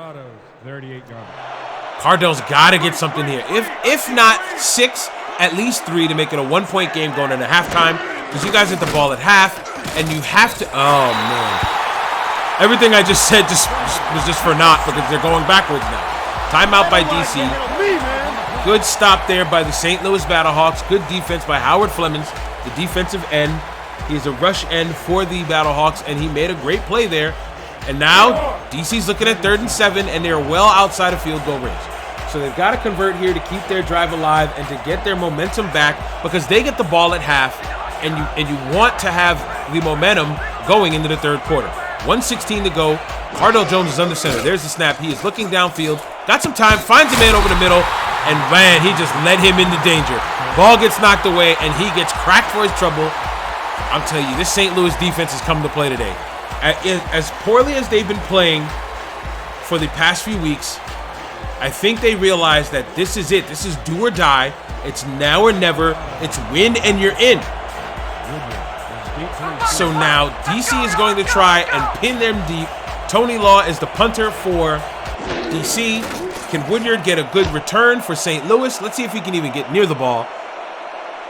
38-yard. Cardell's got to get something here. If not 6, at least 3 to make it a 1-point game going into halftime. Because you guys get the ball at half, and you have to. Oh man! Everything I just said was just for naught because they're going backwards now. Timeout by DC. Good stop there by the St. Louis Battlehawks. Good defense by Howard Flemings, the defensive end. He's a rush end for the Battlehawks, and he made a great play there. And now DC's looking at 3rd and 7, and they're well outside of field goal range. So they've got to convert here to keep their drive alive and to get their momentum back because they get the ball at half, and you want to have the momentum going into the third quarter. 1:16 to go. Cardell Jones is under center. There's the snap. He is looking downfield. Got some time. Finds a man over the middle. And man, he just led him into danger. Ball gets knocked away, and he gets cracked for his trouble. I'm telling you, this St. Louis defense has come to play today. As poorly as they've been playing for the past few weeks, I think they realize that this is it. This is do or die. It's now or never. It's win and you're in. So now DC is going to try and pin them deep. Tony Law is the punter for DC. Can Woodyard get a good return for St. Louis? Let's see if he can even get near the ball.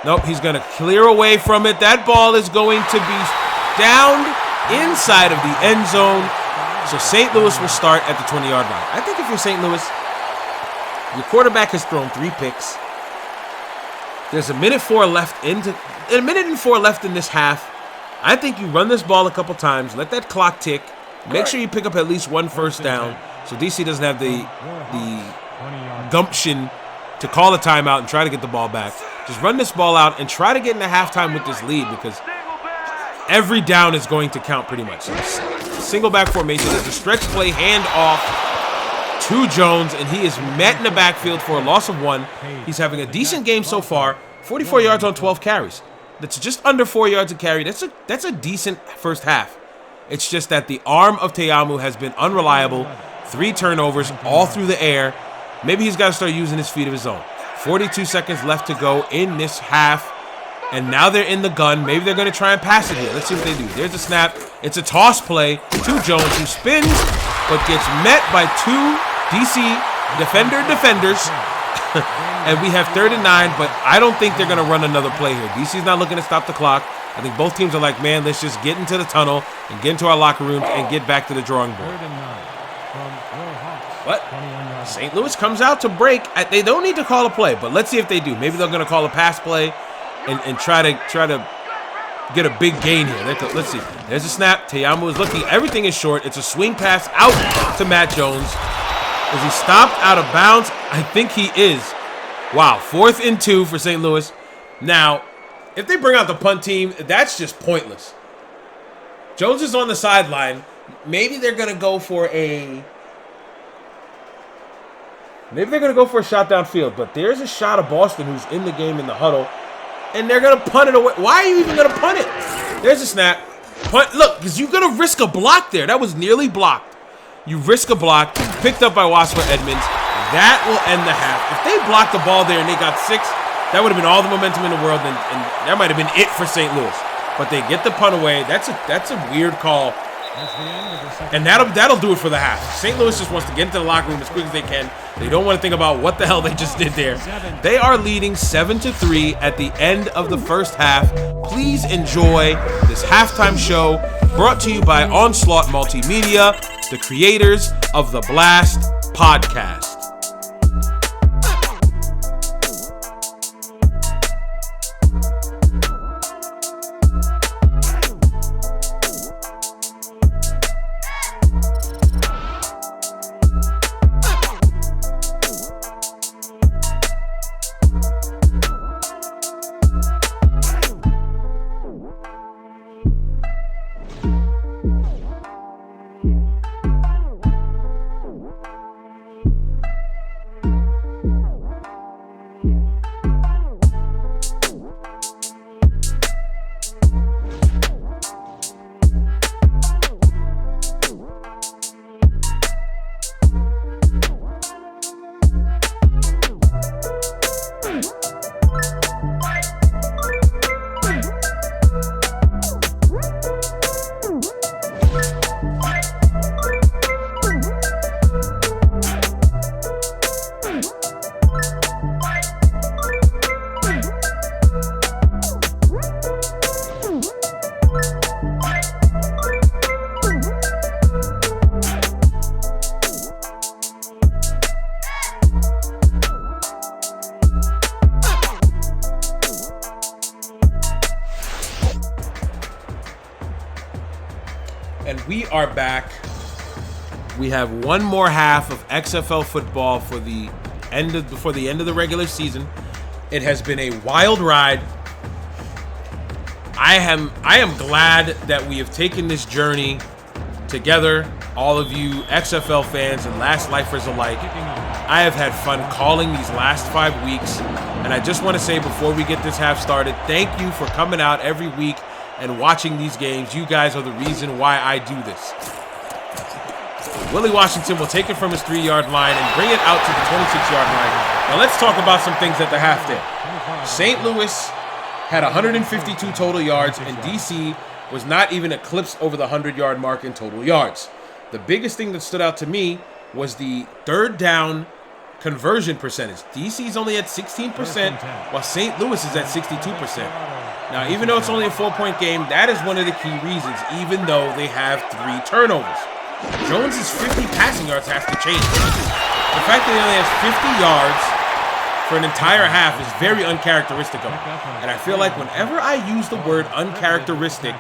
Nope, he's going to clear away from it. That ball is going to be down inside of the end zone. So St. Louis will start at the 20-yard line. I think if you're St. Louis, your quarterback has thrown 3 picks. There's a minute and 4 left in this half. I think you run this ball a couple times, let that clock tick, make sure you pick up at least 1 first down, so DC doesn't have the gumption to call a timeout and try to get the ball back. Just run this ball out and try to get into halftime with this lead because every down is going to count pretty much. So single back formation. There's a stretch play, hand off to Jones, and he is met in the backfield for a loss of 1. He's having a decent game so far. 44 yards on 12 carries. That's just under 4 yards a carry. That's a decent first half. It's just that the arm of Te'amu has been unreliable. 3 turnovers all through the air. Maybe he's got to start using his feet of his own. 42 seconds left to go in this half. And now they're in the gun. Maybe they're going to try and pass it here. Let's see what they do. There's a snap. It's a toss play to Jones, who spins but gets met by 2 DC defenders. And we have 3rd and 9, but I don't think they're going to run another play here. DC's not looking to stop the clock. I think both teams are like, man, let's just get into the tunnel and get into our locker rooms and get back to the drawing board. But St. Louis comes out to break. They don't need to call a play, but let's see if they do. Maybe they're going to call a pass play and try to get a big gain here. Let's see. There's a snap. Te'amu is looking. Everything is short. It's a swing pass out to Matt Jones. Is he stopped out of bounds? I think he is. Wow, 4th and 2 for St. Louis. Now, if they bring out the punt team, that's just pointless. Jones is on the sideline. Maybe they're going to go for a shot downfield, but there's a shot of Boston who's in the game in the huddle, and they're going to punt it away. Why are you even going to punt it? There's a snap. Punt. Look, because you're going to risk a block there. That was nearly blocked. You risk a block, picked up by Waspa Edmonds. That will end the half. If they blocked the ball there and they got 6, that would have been all the momentum in the world, and that might have been it for St. Louis. But they get the punt away. That's a weird call. And that'll do it for the half. St. Louis just wants to get into the locker room as quick as they can. They don't want to think about what the hell they just did there. They are leading 7-3 at the end of the first half. Please enjoy this halftime show brought to you by Onslaught Multimedia, the creators of the Blast podcast. And we are back. We have one more half of XFL football before the end of the regular season. It has been a wild ride. I am glad that we have taken this journey together, all of you XFL fans and last lifers alike. I have had fun calling these last 5 weeks, and I just want to say before we get this half started, thank you for coming out every week and watching these games. You guys are the reason why I do this. Willie Washington will take it from his 3-yard line and bring it out to the 26-yard line. Now let's talk about some things at the half there. St. Louis had 152 total yards, and DC was not even eclipsed over the 100-yard mark in total yards. The biggest thing that stood out to me was the third down conversion percentage. DC's only at 16%, while St. Louis is at 62%. Now, even though it's only a 4-point game, that is one of the key reasons, even though they have 3 turnovers. Jones's 50 passing yards has to change. The fact that he only has 50 yards for an entire half is very uncharacteristic of him. And I feel like whenever I use the word uncharacteristic,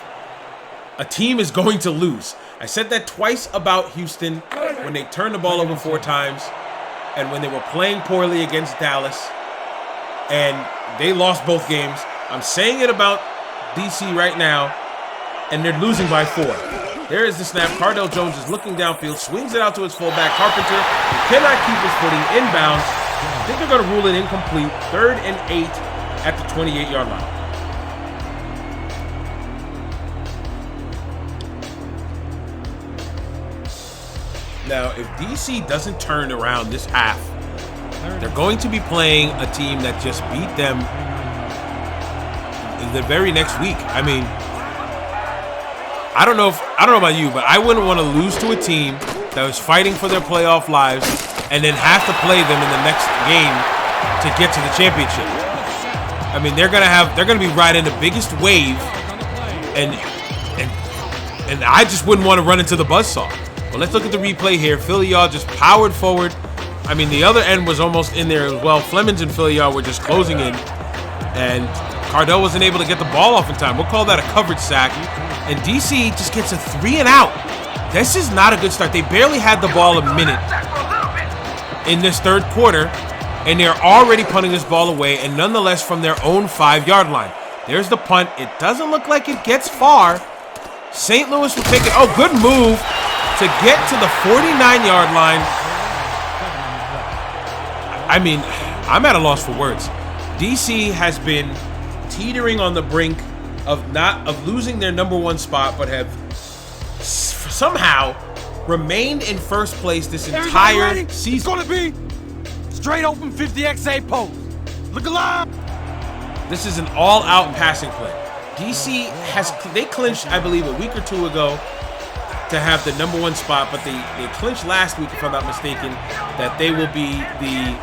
a team is going to lose. I said that twice about Houston when they turned the ball over 4 times and when they were playing poorly against Dallas and they lost both games. I'm saying it about DC right now, and they're losing by 4. There is the snap. Cardell Jones is looking downfield, swings it out to his fullback, Carpenter, who cannot keep his footing inbounds. I think they're going to rule it incomplete. 3rd and 8 at the 28-yard line. Now, if DC doesn't turn around this half, they're going to be playing a team that just beat them the very next week. I mean, I don't know about you, but I wouldn't want to lose to a team that was fighting for their playoff lives and then have to play them in the next game to get to the championship. I mean, they're gonna be riding the biggest wave, and I just wouldn't want to run into the buzzsaw. But let's look at the replay here. Philly-Yaw just powered forward. I mean, the other end was almost in there as well. Flemings and Philly-Yaw were just closing in, and Cardell wasn't able to get the ball off in time. We'll call that a coverage sack. And DC just gets a 3 and out. This is not a good start. They barely had the ball a minute in this third quarter, and they're already punting this ball away, and nonetheless from their own 5-yard line. There's the punt. It doesn't look like it gets far. St. Louis will take it. Oh, good move to get to the 49-yard line. I mean, I'm at a loss for words. DC has been teetering on the brink of losing their number 1 spot, but have somehow remained in first place this entire season. It's gonna be straight open 50XA post. Look alive. This is an all-out passing play. DC they clinched, I believe, a week or 2 ago to have the number 1 spot, but they clinched last week, if I'm not mistaken, that they will be the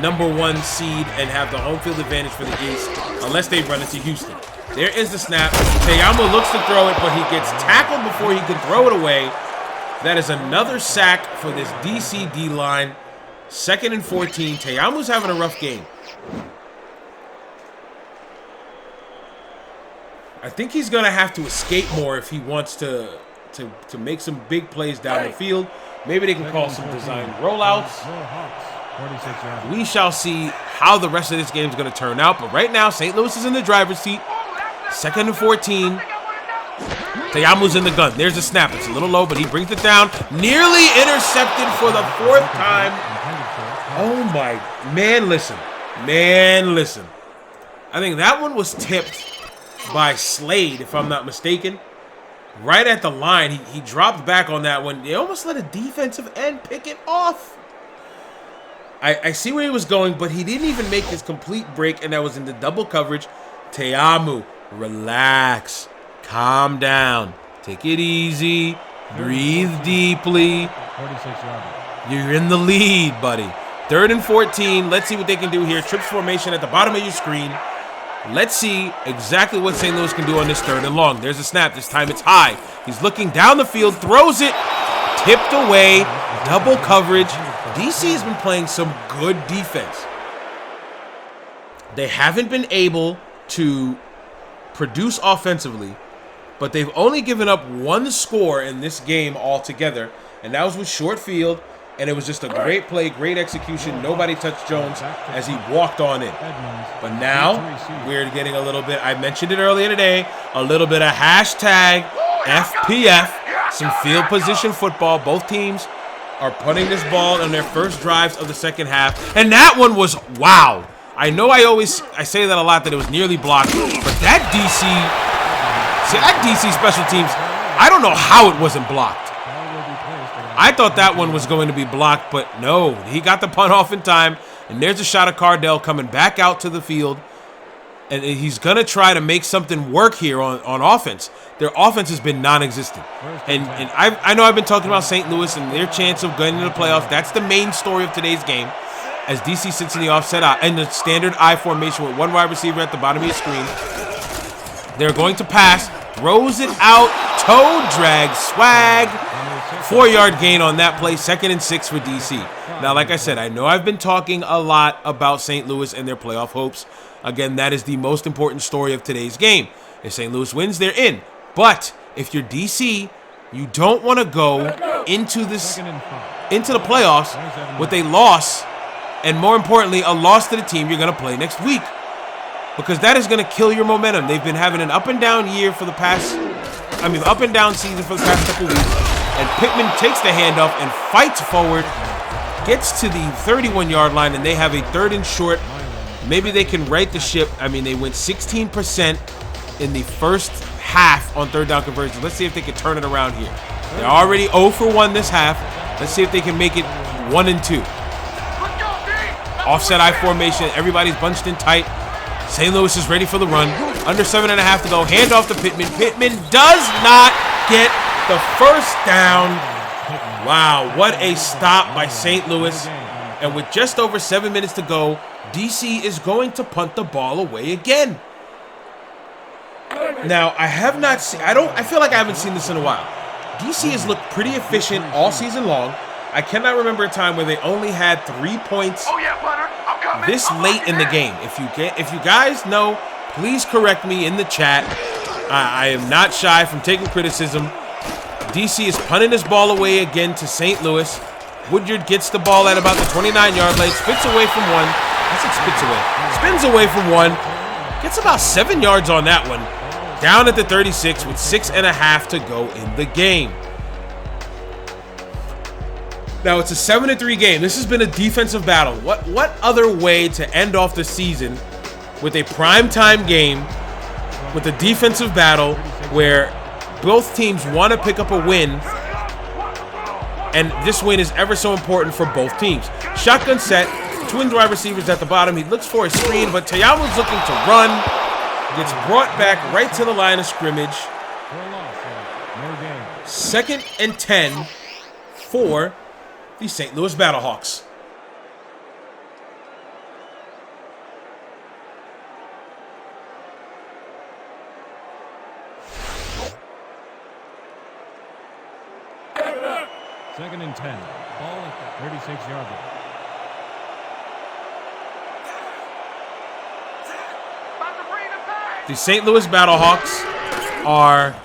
number 1 seed and have the home field advantage for the East unless they run into Houston. There is the snap. Teyamo looks to throw it, but he gets tackled before he can throw it away. That is another sack for this DC D-line. 2nd and 14. Teyamu's having a rough game. I think he's going to have to escape more if he wants to make some big plays down the field. Maybe they can call some design rollouts. We shall see how the rest of this game is going to turn out. But right now, St. Louis is in the driver's seat. 2nd and 14. Teyamu's in the gun. There's the snap. It's a little low, but he brings it down. Nearly intercepted for the 4th time. Oh, my. Man, listen. Man, listen. I think that one was tipped by Slade, if I'm not mistaken. Right at the line, he dropped back on that one. They almost let a defensive end pick it off. I see where he was going, but he didn't even make his complete break, and that was into double coverage. Te'amu, relax. Calm down. Take it easy. Breathe deeply. 46-yard. You're in the lead, buddy. 3rd and 14. Let's see what they can do here. Trips formation at the bottom of your screen. Let's see exactly what St. Louis can do on this 3rd and long. There's a snap. This time it's high. He's looking down the field, throws it, tipped away, double coverage. DC has been playing some good defense. They haven't been able to produce offensively, but they've only given up 1 score in this game altogether, and that was with short field, and it was just a great play, great execution. Nobody touched Jones as he walked on in. But now we're getting a little bit, I mentioned it earlier today, a little bit of hashtag FPF, some field position football. Both teams are putting this ball on their first drives of the second half, and that one was, wow. I know I say that a lot, that it was nearly blocked, but that DC special teams, I don't know how it wasn't blocked. I thought that one was going to be blocked, but no, he got the punt off in time, and there's a shot of Cardell coming back out to the field, and he's going to try to make something work here on offense. Their offense has been non-existent, and I know I've been talking about St. Louis and their chance of getting into the playoffs. That's the main story of today's game, as DC sits in the offset and the standard I formation with 1 wide receiver at the bottom of your screen. They're going to pass, throws it out, toe drag, swag, 4-yard gain on that play, 2nd and 6 for DC. Now, like I said, I know I've been talking a lot about St. Louis and their playoff hopes. Again, that is the most important story of today's game. If St. Louis wins, they're in. But if you're DC, you don't want to go into the playoffs with a loss, and more importantly, a loss to the team you're going to play next week, because that is going to kill your momentum. They've been having an up and down season for the past couple weeks. And Pittman takes the handoff and fights forward, gets to the 31-yard line, and they have a 3rd and short. Maybe they can right the ship. I mean, they went 16% in the first half on 3rd down conversions. Let's see if they can turn it around here. They're already 0 for 1 this half. Let's see if they can make it 1 and 2. Offset I formation. Everybody's bunched in tight. St. Louis is ready for the run. Under 7.5 to go. Hand off to Pittman. Pittman does not get the first down. Wow, what a stop by St. Louis. And with just over 7 minutes to go, DC is going to punt the ball away again. Now, I have not seen, I feel like I haven't seen this in a while. DC has looked pretty efficient all season long. I cannot remember a time where they only had 3 points this late in the game. If you guys know, please correct me in the chat. I am not shy from taking criticism. DC is punting this ball away again to St. Louis. Woodyard gets the ball at about the 29-yard line, spits away from one. I said spits away. Spins away from one. Gets about 7 yards on that one. Down at the 36 with 6.5 to go in the game. Now it's a 7-3 game. This has been a defensive battle. What other way to end off the season with a primetime game with a defensive battle where both teams want to pick up a win, and this win is ever so important for both teams. Shotgun set, twin wide receivers at the bottom. He looks for a screen, but Te'amu's looking to run. Gets brought back right to the line of scrimmage. 2nd and 10 for the St. Louis Battlehawks. Second and 10. Ball at the 36-yard line. The St. Louis Battlehawks are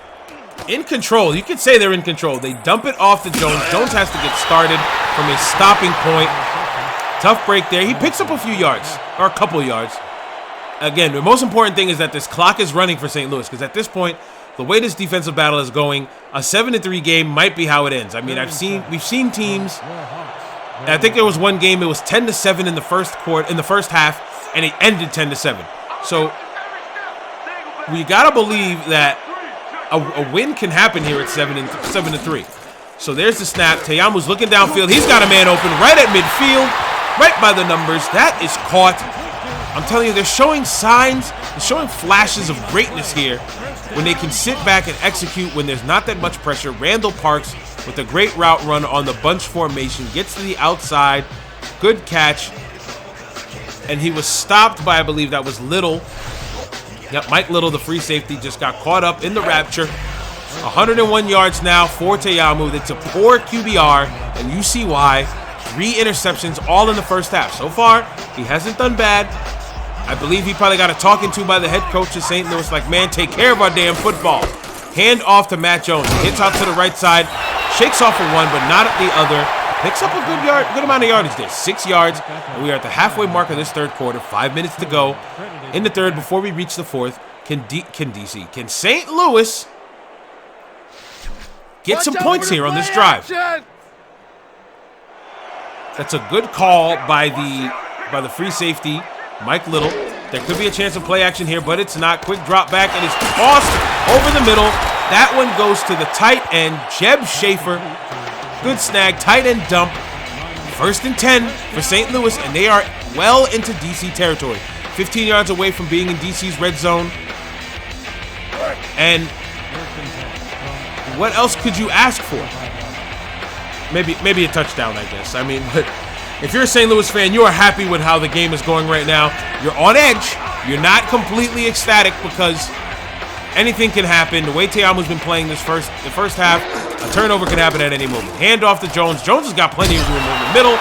in control. You could say they're in control. They dump it off to Jones. Jones has to get started from a stopping point. Tough break there. He picks up a few yards, or a couple yards. Again, the most important thing is that this clock is running for St. Louis, because at this point, the way this defensive battle is going, a 7-3 game might be how it ends. I mean, we've seen teams. I think there was one game, it was 10-7 in the first half, and it ended 10-7. So we gotta believe that a win can happen here at 7-3. So there's the snap. Te'amu's looking downfield. He's got a man open right at midfield, right by the numbers. That is caught. I'm telling you, they're showing signs, they're showing flashes of greatness here when they can sit back and execute when there's not that much pressure. Randall Parks with a great route run on the bunch formation, gets to the outside, good catch, and he was stopped by, I believe that was Little. Yep, Mike Little, the free safety, just got caught up in the rapture. 101 yards now for Te'amu. That's a poor QBR, and you see why. 3 interceptions all in the first half. So far, he hasn't done bad. I believe he probably got a talking to by the head coach of St. Louis, like, man, take care of our damn football. Hand off to Matt Jones. He hits out to the right side, shakes off of one, but not at the other. Picks up a good amount of yardage there, 6 yards, and we are at the halfway mark of this third quarter. 5 minutes to go in the third before we reach the fourth. Can St. Louis get some points here on this drive? That's a good call by the free safety, Mike Little. There could be a chance of play action here, but it's not. Quick drop back, and it's tossed over the middle. That one goes to the tight end, Jeb Schaefer. Good snag, tight end dump. 1st and 10 for St. Louis, and they are well into DC territory. 15 yards away from being in DC's red zone. And what else could you ask for? Maybe a touchdown, I guess. I mean, but if you're a St. Louis fan, you are happy with how the game is going right now. You're on edge. You're not completely ecstatic because anything can happen. The way Te'amu's been playing the first half, a turnover can happen at any moment. Hand off to Jones. Jones has got plenty of room in the middle.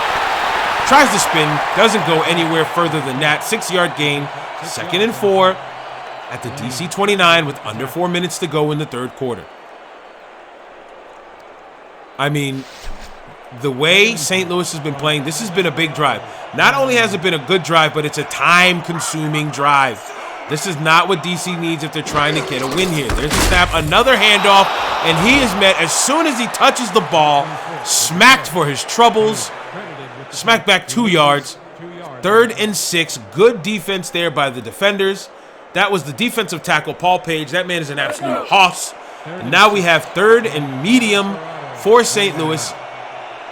Tries to spin. Doesn't go anywhere further than that. 6-yard gain. 2nd and 4 at the DC 29 with under 4 minutes to go in the third quarter. I mean, the way St. Louis has been playing, this has been a big drive. Not only has it been a good drive, but it's a time-consuming drive. This is not what DC needs if they're trying to get a win here. There's a snap, another handoff, and he is met as soon as he touches the ball, smacked for his troubles, smacked back 2 yards. 3rd and 6, good defense there by the defenders. That was the defensive tackle, Paul Page. That man is an absolute hoss. And now we have 3rd and medium for St. Louis.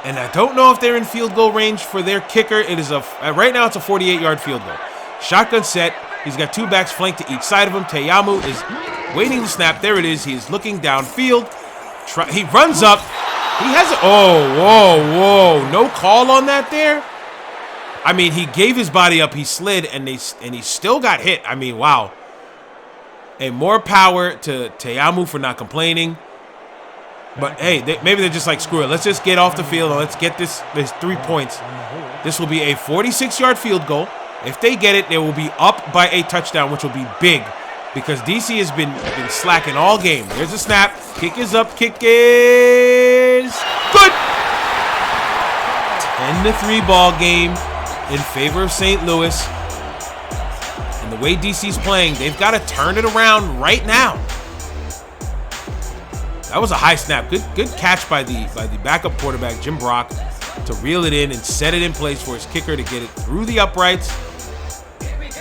And I don't know if they're in field goal range for their kicker. It is right now it's a 48-yard field goal. Shotgun set. He's got 2 backs flanked to each side of him. Te'amu is waiting to snap. There it is. He is looking downfield. He runs up. He has it. Oh, whoa. No call on that there. I mean, he gave his body up. He slid, and he still got hit. I mean, wow. And more power to Te'amu for not complaining. But, hey, maybe they're just like, screw it. Let's just get off the field and let's get this 3 points. This will be a 46-yard field goal. If they get it, they will be up by a touchdown, which will be big because DC has been slacking all game. There's a snap. Kick is up. Kick is good. 10-3 ball game in favor of St. Louis. And the way DC's playing, they've got to turn it around right now. That was a high snap. Good catch by the backup quarterback, Jim Brock, to reel it in and set it in place for his kicker to get it through the uprights.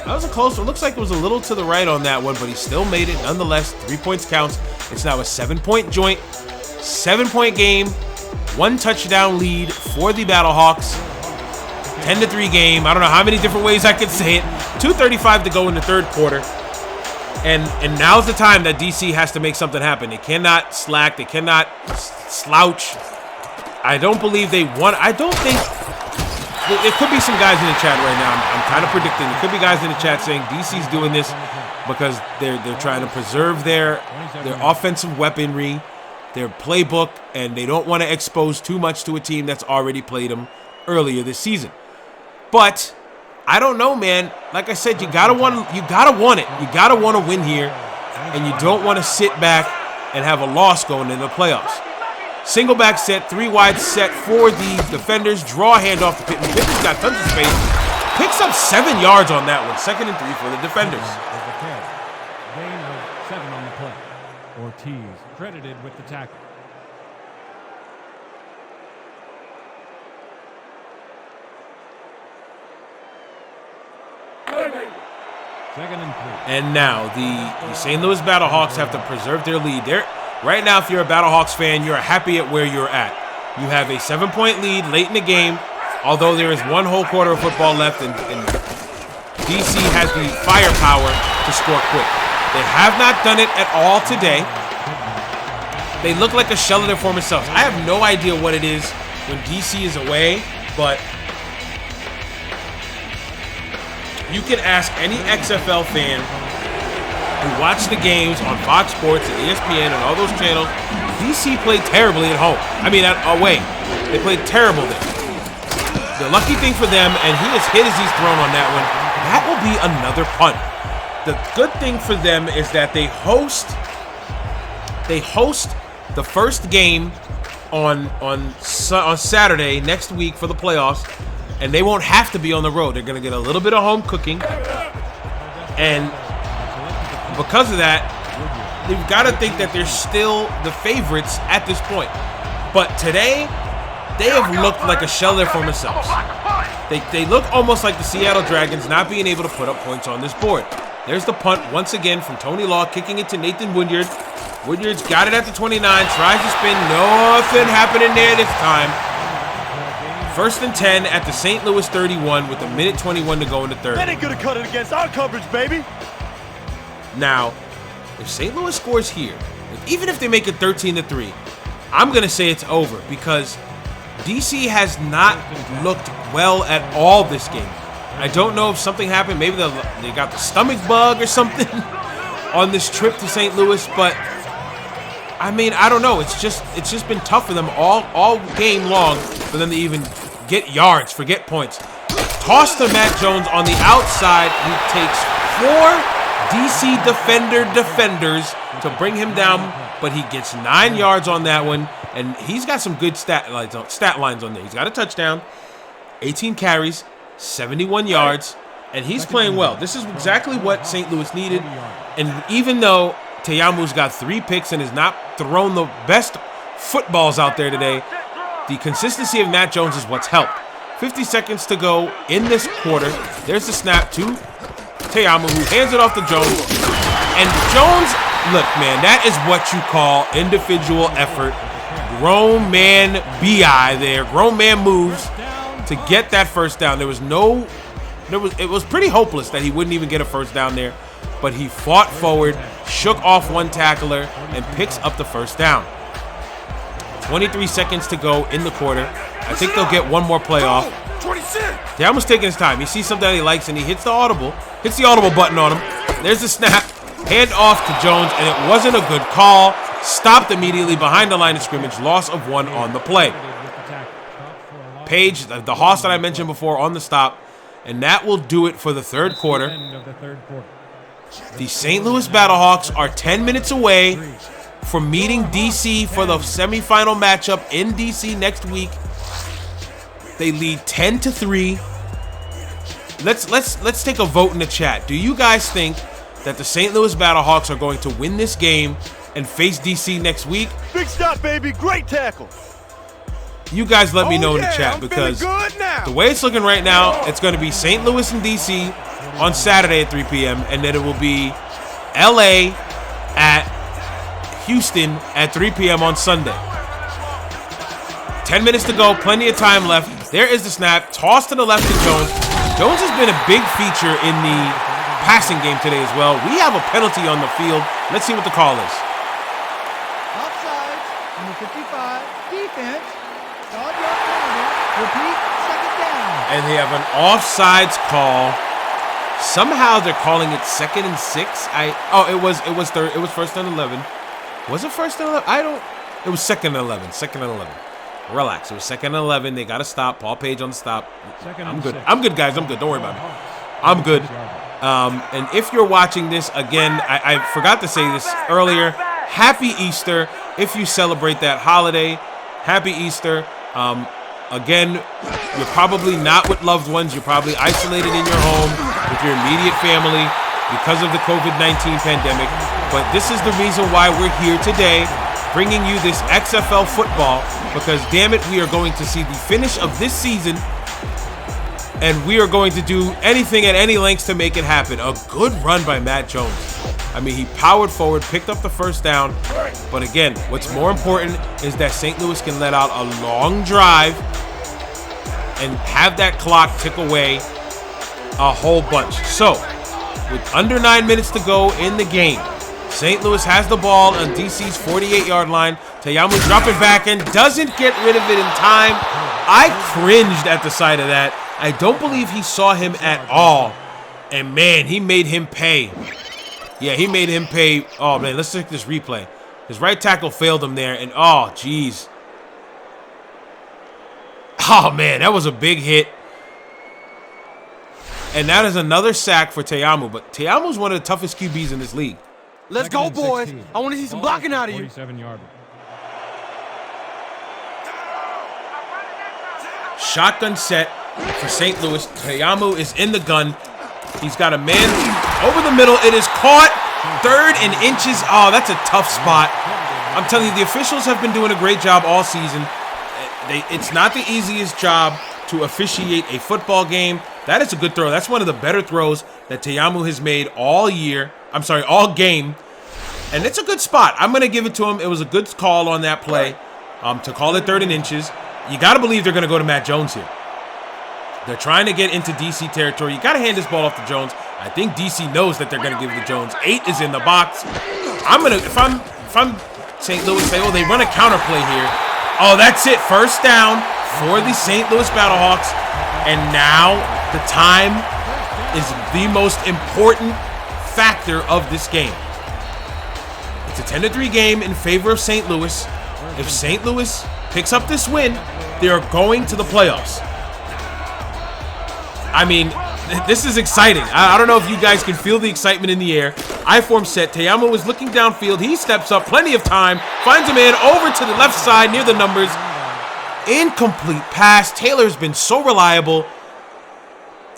That was a close one. Looks like it was a little to the right on that one, but he still made it. Nonetheless, 3 points counts. It's now a 7-point joint, 7-point game, 1 touchdown lead for the Battlehawks. 10-3 game. I don't know how many different ways I could say it. 2:35 to go in the third quarter. And now's the time that DC has to make something happen. They cannot slack. They cannot slouch. I don't believe they want. I don't think. There could be some guys in the chat right now. I'm kind of predicting. There could be guys in the chat saying DC's doing this because they're trying to preserve their offensive weaponry, their playbook, and they don't want to expose too much to a team that's already played them earlier this season. But I don't know, man. Like I said, you gotta want it. You gotta want to win here, and you don't want to sit back and have a loss going into the playoffs. Single back set, 3 wide set for the defenders. Draw handoff to Pittman. Pittman's got tons of space. Picks up 7 yards on that one. 2nd and 3 for the defenders. Gain of 7 on the play. Ortiz credited with the tackle. And now the St. Louis Battlehawks have to preserve their lead. Right now, if you're a Battlehawks fan, you're happy at where you're at. You have a 7-point lead late in the game, although there is one whole quarter of football left, and DC has the firepower to score quick. They have not done it at all today. They look like a shell of their former selves. I have no idea what it is when DC is away, but you can ask any XFL fan who watched the games on Fox Sports and ESPN and all those channels. DC played terribly at home. I mean, away. They played terrible there. The lucky thing for them, and he has hit as he's thrown on that one, that will be another punt. The good thing for them is that they host the first game on Saturday next week for the playoffs, and they won't have to be on the road. They're going to get a little bit of home cooking, and because of that, they've got to think that they're still the favorites at this point. But today, they have looked like a shell of their former selves. They look almost like the Seattle Dragons not being able to put up points on this board. There's the punt once again from Tony Law, kicking it to Nathan Woodyard. Woodyard's got it at the 29, tries to spin. Nothing happening there this time. 1st and 10 at the St. Louis 31 with 1:21 to go in the third. That ain't gonna cut it against our coverage, baby. Now, if St. Louis scores here, even if they make it 13-3, I'm going to say it's over because DC has not looked well at all this game. I don't know if something happened. Maybe they got the stomach bug or something on this trip to St. Louis, but I mean, I don't know. It's just been tough for them all game long for them to even get yards, forget points. Toss to Matt Jones on the outside. He takes 4 DC defenders to bring him down, but he gets 9 yards on that one, and he's got some good stat lines on there. He's got a touchdown, 18 carries, 71 yards, and he's playing well. This is exactly what St. Louis needed, and even though Teyamu's got 3 picks and has not thrown the best footballs out there today, the consistency of Matt Jones is what's helped. 50 seconds to go in this quarter. There's the snap to Teyamu, who hands it off to Jones. And Jones, look, man, that is what you call individual effort. Grown man BI there. Grown man moves to get that first down. It was pretty hopeless that he wouldn't even get a first down there. But he fought forward, shook off one tackler, and picks up the first down. 23 seconds to go in the quarter. I think they'll get one more play off. Teyamu's taking his time. He sees something that he likes, and he hits the audible button on him. There's the snap. Hand off to Jones, and it wasn't a good call. Stopped immediately behind the line of scrimmage. Loss of 1 on the play. Page, the hoss that I mentioned before, on the stop. And that will do it for the third quarter. The St. Louis Battlehawks are 10 minutes away from meeting DC for the semifinal matchup in DC next week. They lead 10-3. Let's take a vote in the chat. Do you guys think that the St. Louis Battlehawks are going to win this game and face DC next week? Big stop, baby. Great tackle. You guys let me know in the chat, because the way it's looking right now, it's going to be St. Louis and DC on Saturday at 3 p.m. and then it will be LA at Houston at 3 p.m. on Sunday. 10 minutes to go, plenty of time left. There is the snap, toss to the left to Jones. Jones has been a big feature in the passing game today as well. We have a penalty on the field. Let's see what the call is. Offsides, number 55, defense. Dog yard penalty. Repeat, second down. And they have an offsides call. Somehow they're calling it 2nd and 6. It was first and 11. Was it first and 11? It was 2nd and 11. 2nd and 11. Relax. It was 2nd and 11. They got to stop. Paul Page on the stop. I'm good. I'm good, guys. I'm good. Don't worry about me. I'm good. And if you're watching this, again, I forgot to say this earlier. Happy Easter if you celebrate that holiday. Happy Easter. Again, you're probably not with loved ones. You're probably isolated in your home with your immediate family because of the COVID-19 pandemic. But this is the reason why we're here today, bringing you this XFL football, because damn it, we are going to see the finish of this season and we are going to do anything at any lengths to make it happen. A good run by Matt Jones. I mean, he powered forward, picked up the first down, but again, what's more important is that St. Louis can let out a long drive and have that clock tick away a whole bunch. So, with under 9 minutes to go in the game, St. Louis has the ball on DC's 48-yard line. Te'amu dropping back and doesn't get rid of it in time. I cringed at the sight of that. I don't believe he saw him at all. And man, he made him pay. Yeah, he made him pay. Oh man, let's check this replay. His right tackle failed him there, and oh geez. Oh man, that was a big hit. And that is another sack for Te'amu, but Te'amu's one of the toughest QBs in this league. Let's go, boys. I want to see some blocking out of you. 47-yarder. Shotgun set for St. Louis. Te'amu is in the gun. He's got a man over the middle. It is caught. 3rd and inches. Oh, that's a tough spot. I'm telling you, the officials have been doing a great job all season. It's not the easiest job to officiate a football game. That is a good throw. That's one of the better throws that Te'amu has made all year. I'm sorry, all game. And it's a good spot. I'm going to give it to him. It was a good call on that play to call it 3rd and inches. You got to believe they're going to go to Matt Jones here. They're trying to get into DC territory. You got to hand this ball off to Jones. I think DC knows that they're going to give it to Jones. 8 is in the box. If I'm St. Louis, say, oh, they run a counter play here. Oh, that's it. First down for the St. Louis Battlehawks. And now the time is the most important factor of this game. It's a 10-3 game in favor of St. Louis. If St. Louis picks up this win, they are going to the playoffs. I mean, this is exciting. I don't know if you guys can feel the excitement in the air. I-form set. Te'amu is looking downfield. He steps up. Plenty of time. Finds a man over to the left side near the numbers. Incomplete pass. Taylor's been so reliable.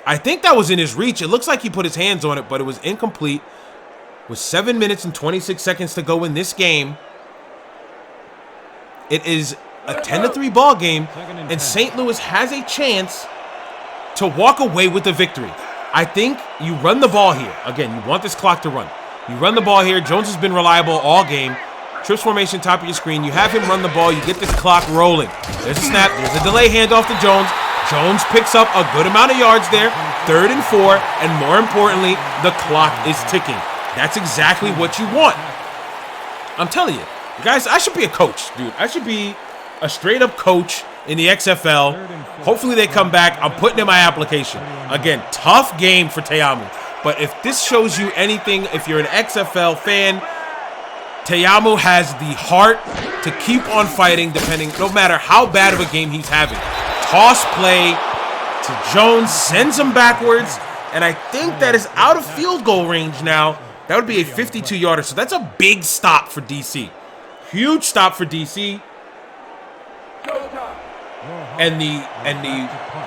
I think that was in his reach. It looks like he put his hands on it, but it was incomplete. With 7 minutes and 26 seconds to go in this game, it is a 10-3 ball game, and St. Louis has a chance to walk away with the victory. I think you run the ball here. Again, you want this clock to run. You run the ball here. Jones has been reliable all game. Trips formation, top of your screen. You have him run the ball. You get this clock rolling. There's a snap. There's a delay handoff to Jones. Jones picks up a good amount of yards there. 3rd and 4, and more importantly, the clock is ticking. That's exactly what you want. I'm telling you, guys, I should be a coach, dude. I should be a straight-up coach in the XFL. Hopefully they come back. I'm putting in my application. Again, tough game for Te'amu. But if this shows you anything, if you're an XFL fan, Te'amu has the heart to keep on fighting, no matter how bad of a game he's having. Toss play to Jones, sends him backwards, and I think that is out of field goal range now. That would be a 52-yarder, so that's a big stop for DC. Huge stop for DC. And the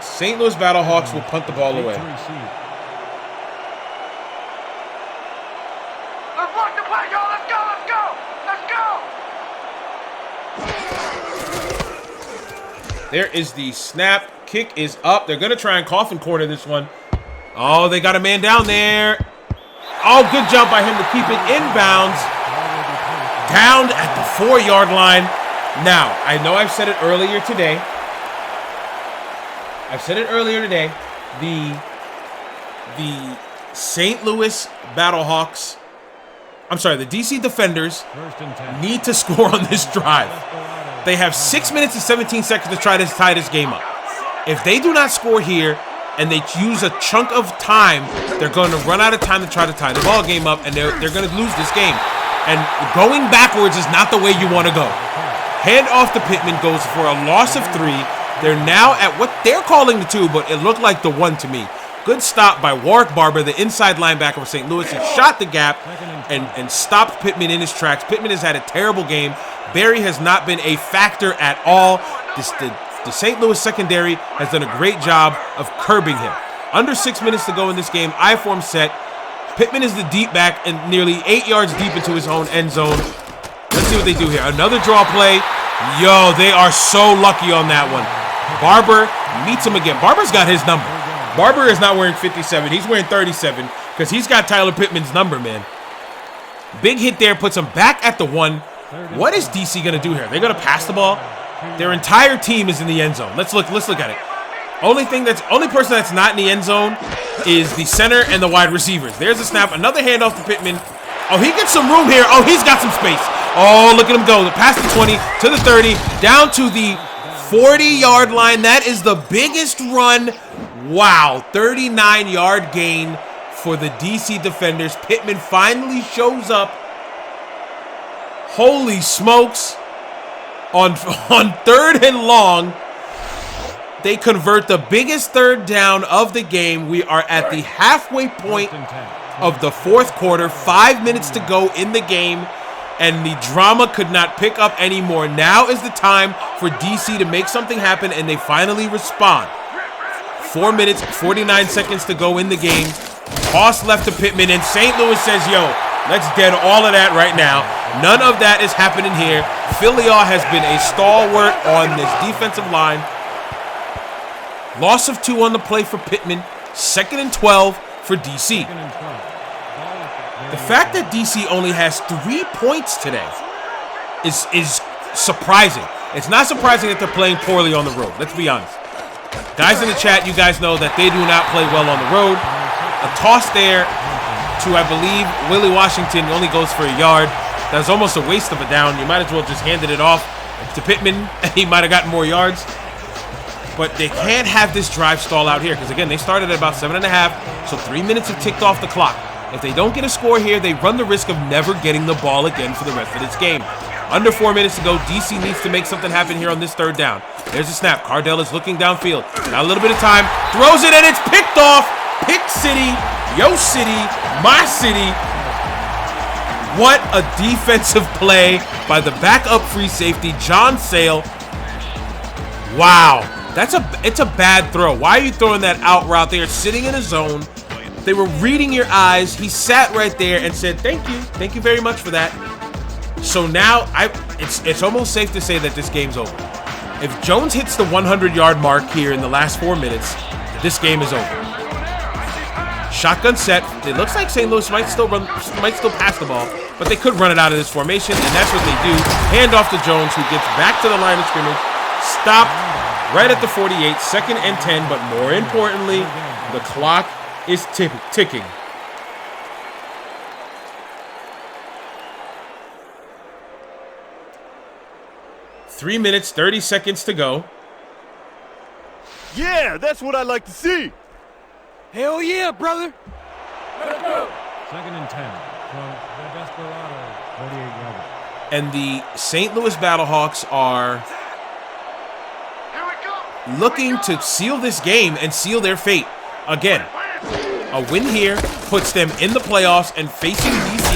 St. Louis Battlehawks will punt the ball away. Let's block the play, y'all. Let's go, let's go, let's go. There is the snap. Kick is up. They're going to try and coffin corner this one. Oh, they got a man down there. Oh, good job by him to keep it inbounds. Down at the 4-yard line. Now, I know I've said it earlier today. The St. Louis Battlehawks, the DC Defenders need to score on this drive. They have 6 minutes and 17 seconds to try to tie this game up. If they do not score here and they use a chunk of time, they're going to run out of time to try to tie the ball game up, and they're going to lose this game. And going backwards is not the way you want to go. Hand off to Pittman goes for a loss of 3. They're now at what they're calling the 2, but it looked like the 1 to me. Good stop by Warwick Barber, the inside linebacker of St. Louis. He shot the gap and stopped Pittman in his tracks. Pittman has had a terrible game. Barry has not been a factor at all. The St. Louis secondary has done a great job of curbing him. Under 6 minutes to go in this game. I-form set. Pittman is the deep back and nearly 8 yards deep into his own end zone. Let's see what they do here. Another draw play. Yo, they are so lucky on that one. Barber meets him again. Barber's got his number. Barber is not wearing 57. He's wearing 37 because he's got Tyler Pittman's number, man. Big hit there, puts him back at the 1. What is DC going to do here? They're going to pass the ball. Their entire team is in the end zone. Let's look at it. Only person that's not in the end zone is the center and the wide receivers. There's a snap. Another handoff to Pittman. Oh, he gets some room here. Oh, he's got some space. Oh, look at him go. Past the 20 to the 30, down to the 40-yard line. That is the biggest run. Wow, 39-yard gain for the DC defenders. Pittman finally shows up. Holy smokes. On 3rd and long, they convert the biggest 3rd down of the game. We are at the halfway point of the 4th quarter. 5 minutes to go in the game, and the drama could not pick up anymore. Now is the time for DC to make something happen, and they finally respond. 4 minutes, 49 seconds to go in the game. Toss left to Pittman, and St. Louis says, yo, let's dead all of that right now. None of that is happening here. Philyaw has been a stalwart on this defensive line. Loss of 2 on the play for Pittman. 2nd and 12 for DC. The fact that DC only has 3 points today is surprising. It's not surprising that they're playing poorly on the road. Let's be honest. Guys in the chat, you guys know that they do not play well on the road. A toss there to, I believe, Willie Washington only goes for a yard. That's almost a waste of a down. You might as well just handed it off to Pittman, and he might have gotten more yards. But they can't have this drive stall out here because, again, they started at about 7.5, so 3 minutes have ticked off the clock. If they don't get a score here, they run the risk of never getting the ball again for the rest of this game. Under 4 minutes to go, DC needs to make something happen here on this 3rd down. There's a snap. Cardell is looking downfield. Got a little bit of time. Throws it, and it's picked off. Pick City. Yo City. My City. What a defensive play by the backup free safety, John Sale. Wow. It's a bad throw. Why are you throwing that out route there? Sitting in a zone. They were reading your eyes. He sat right there and said, thank you. Thank you very much for that. So now it's almost safe to say that this game's over. If Jones hits the 100-yard mark here in the last 4 minutes, this game is over. Shotgun set. It looks like St. Louis might still pass the ball, but they could run it out of this formation, and that's what they do. Hand off to Jones, who gets back to the line of scrimmage. Stopped right at the 48, 2nd and 10, but more importantly, the clock is ticking. Three minutes, 30 seconds to go. Yeah, that's what I like to see. Hell yeah, brother. Let's go. 2nd and 10 from the Desperado, 48 yards. And the St. Louis Battlehawks are looking to seal this game and seal their fate. Again, a win here puts them in the playoffs and facing DC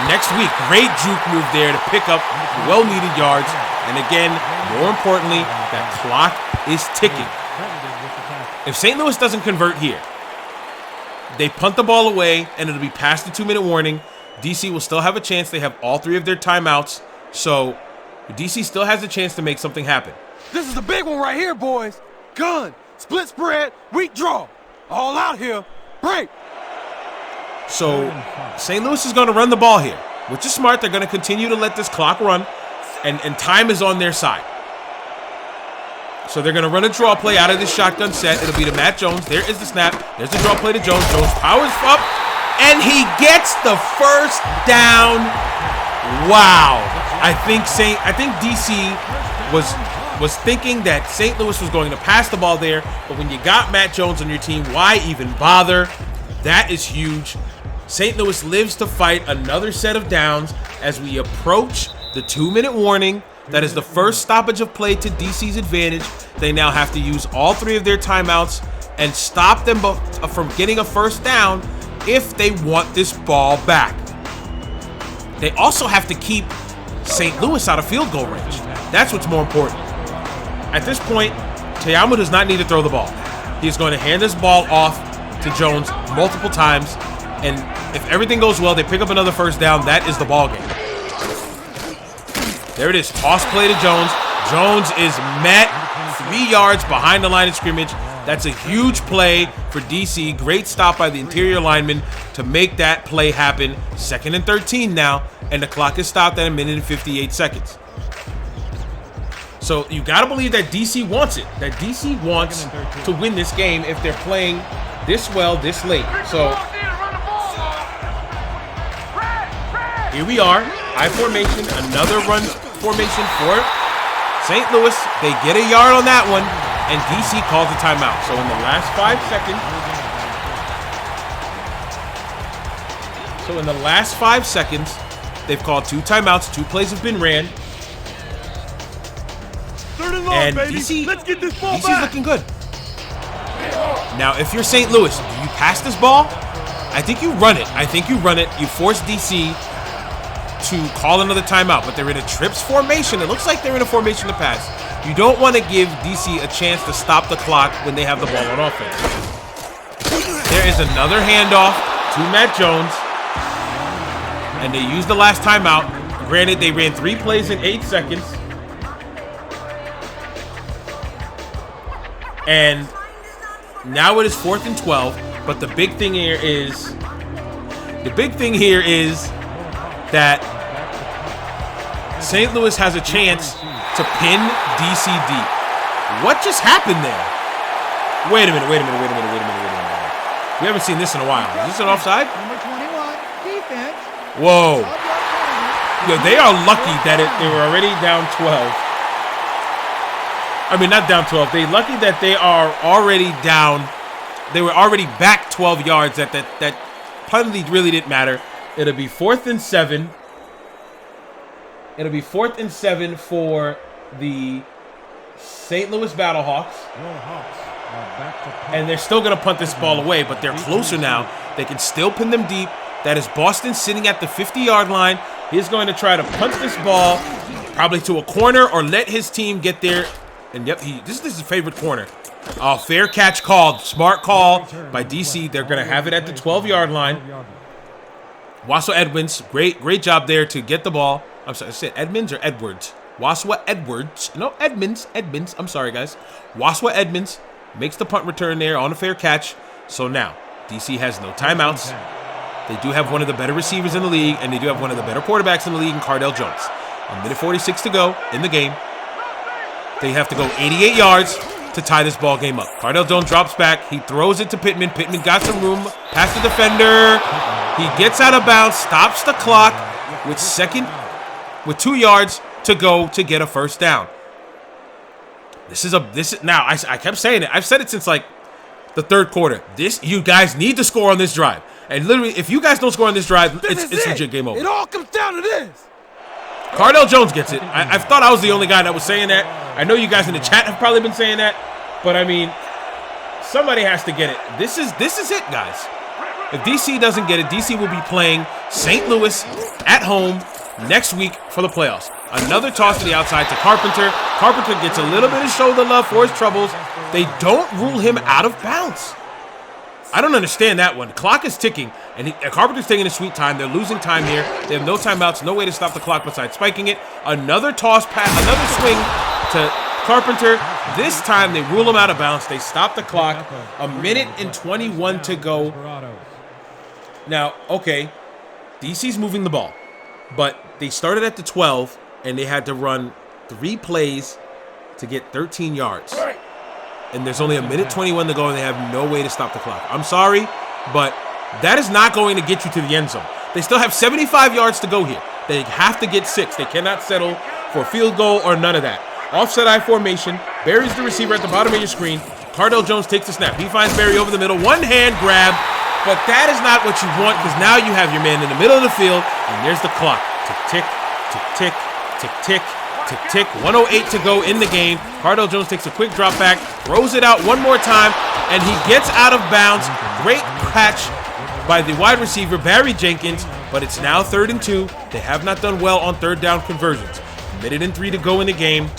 next week. Great juke move there to pick up well-needed yards. And again, more importantly, that clock is ticking. If St. Louis doesn't convert here, they punt the ball away, and it'll be past the 2-minute warning. DC will still have a chance. They have all 3 of their timeouts. So DC still has a chance to make something happen. This is the big one right here, boys. Gun, split spread, weak draw. All out here. Break. So St. Louis is going to run the ball here, which is smart. They're going to continue to let this clock run, and time is on their side. So they're going to run a draw play out of this shotgun set. It'll be to Matt Jones. There is the snap. There's the draw play to Jones. Jones powers up, and he gets the 1st down. Wow. I think DC was thinking that St. Louis was going to pass the ball there, but when you got Matt Jones on your team, why even bother? That is huge. St. Louis lives to fight another set of downs as we approach the 2-minute warning. That is the first stoppage of play to DC's advantage. They now have to use all 3 of their timeouts and stop them from getting a 1st down if they want this ball back. They also have to keep St. Louis out of field goal range. That's what's more important. At this point, Te'amu does not need to throw the ball. He's going to hand this ball off to Jones multiple times, and if everything goes well, they pick up another 1st down. That is the ball game. There it is. Toss play to Jones. Jones is met 3 yards behind the line of scrimmage. That's a huge play for DC. Great stop by the interior lineman to make that play happen. 2nd and 13 now, and the clock is stopped at 1 minute and 58 seconds. So you got to believe that DC wants it. That DC wants to win this game if they're playing this well this late. So here we are. I formation. Another run formation for St. Louis. They get a yard on that one, and DC calls a timeout. So in the last 5 seconds, they've called 2 timeouts. 2 plays have been ran. And DC, let's get this ball DC's back. looking good. Now, if you're St. Louis, do you pass this ball? I think you run it. You force DC to call another timeout, but they're in a trips formation. It looks like they're in a formation to pass. You don't want to give DC a chance to stop the clock when they have the ball on offense. There is another handoff to Matt Jones, and they used the last timeout. Granted, they ran 3 plays in 8 seconds. And now it is 4th and 12, but the big thing here is that St. Louis has a chance to pin DC deep. What just happened there? Wait a minute. We haven't seen this in a while. Is this an offside? Number 21, defense. Whoa. Yeah, they are lucky that they were already down 12. I mean, not down 12. They're lucky that they are already down. They were already back 12 yards. That penalty really didn't matter. It'll be 4th and 7. It'll be 4th and 7 for the St. Louis Battlehawks. And they're still going to punt this ball away, but they're closer now. They can still pin them deep. That is Boston sitting at the 50-yard line. He's going to try to punt this ball probably to a corner or let his team get there. And yep, this is his favorite corner. Fair catch called. Smart call by DC. They're going to have it at the 12-yard line. Waswa Edmonds, great job there to get the ball. I'm sorry, I said Edmonds or Edwards? Waswa Edwards. No, Edmonds. I'm sorry, guys. Waswa Edmonds makes the punt return there on a fair catch. So now, DC has no timeouts. They do have one of the better receivers in the league, and they do have one of the better quarterbacks in the league in Cardell Jones. 1:46 to go in the game. They have to go 88 yards to tie this ball game up. Cardell Jones drops back. He throws it to Pittman. Pittman got some room. Past the defender. He gets out of bounds, stops the clock with 2 yards to go to get a first down. Now I kept saying it. I've said it since like the 3rd quarter. You guys need to score on this drive. And literally, if you guys don't score on this drive, it's legit game over. It all comes down to this. Cardell Jones gets it. I thought I was the only guy that was saying that. I know you guys in the chat have probably been saying that, but I mean, somebody has to get it. This is it, guys. If DC doesn't get it, DC will be playing St. Louis at home next week for the playoffs. Another toss to the outside to Carpenter. Carpenter gets a little bit of shoulder love for his troubles. They don't rule him out of bounds. I don't understand that one. The clock is ticking, and Carpenter's taking a sweet time. They're losing time here. They have no timeouts, no way to stop the clock besides spiking it. Another toss pass, another swing to Carpenter. This time they rule him out of bounds. They stop the clock. 1:21 to go. Now, okay, DC's moving the ball, but they started at the 12, and they had to run 3 plays to get 13 yards. And there's only 1:21 to go, and they have no way to stop the clock. I'm sorry, but that is not going to get you to the end zone. They still have 75 yards to go here. They have to get 6. They cannot settle for a field goal or none of that. Offset I formation, buries the receiver at the bottom of your screen. Cardell Jones takes the snap. He finds Barry over the middle. One hand grab, but that is not what you want, because now you have your man in the middle of the field, and there's the clock. Tick, tick, tick, tick, tick, tick, tick. 1:08 to go in the game. Cardell Jones takes a quick drop back, throws it out one more time, and he gets out of bounds. Great catch by the wide receiver, Barry Jenkins, but it's now 3rd and 2. They have not done well on 3rd down conversions. 1:03 to go in the game.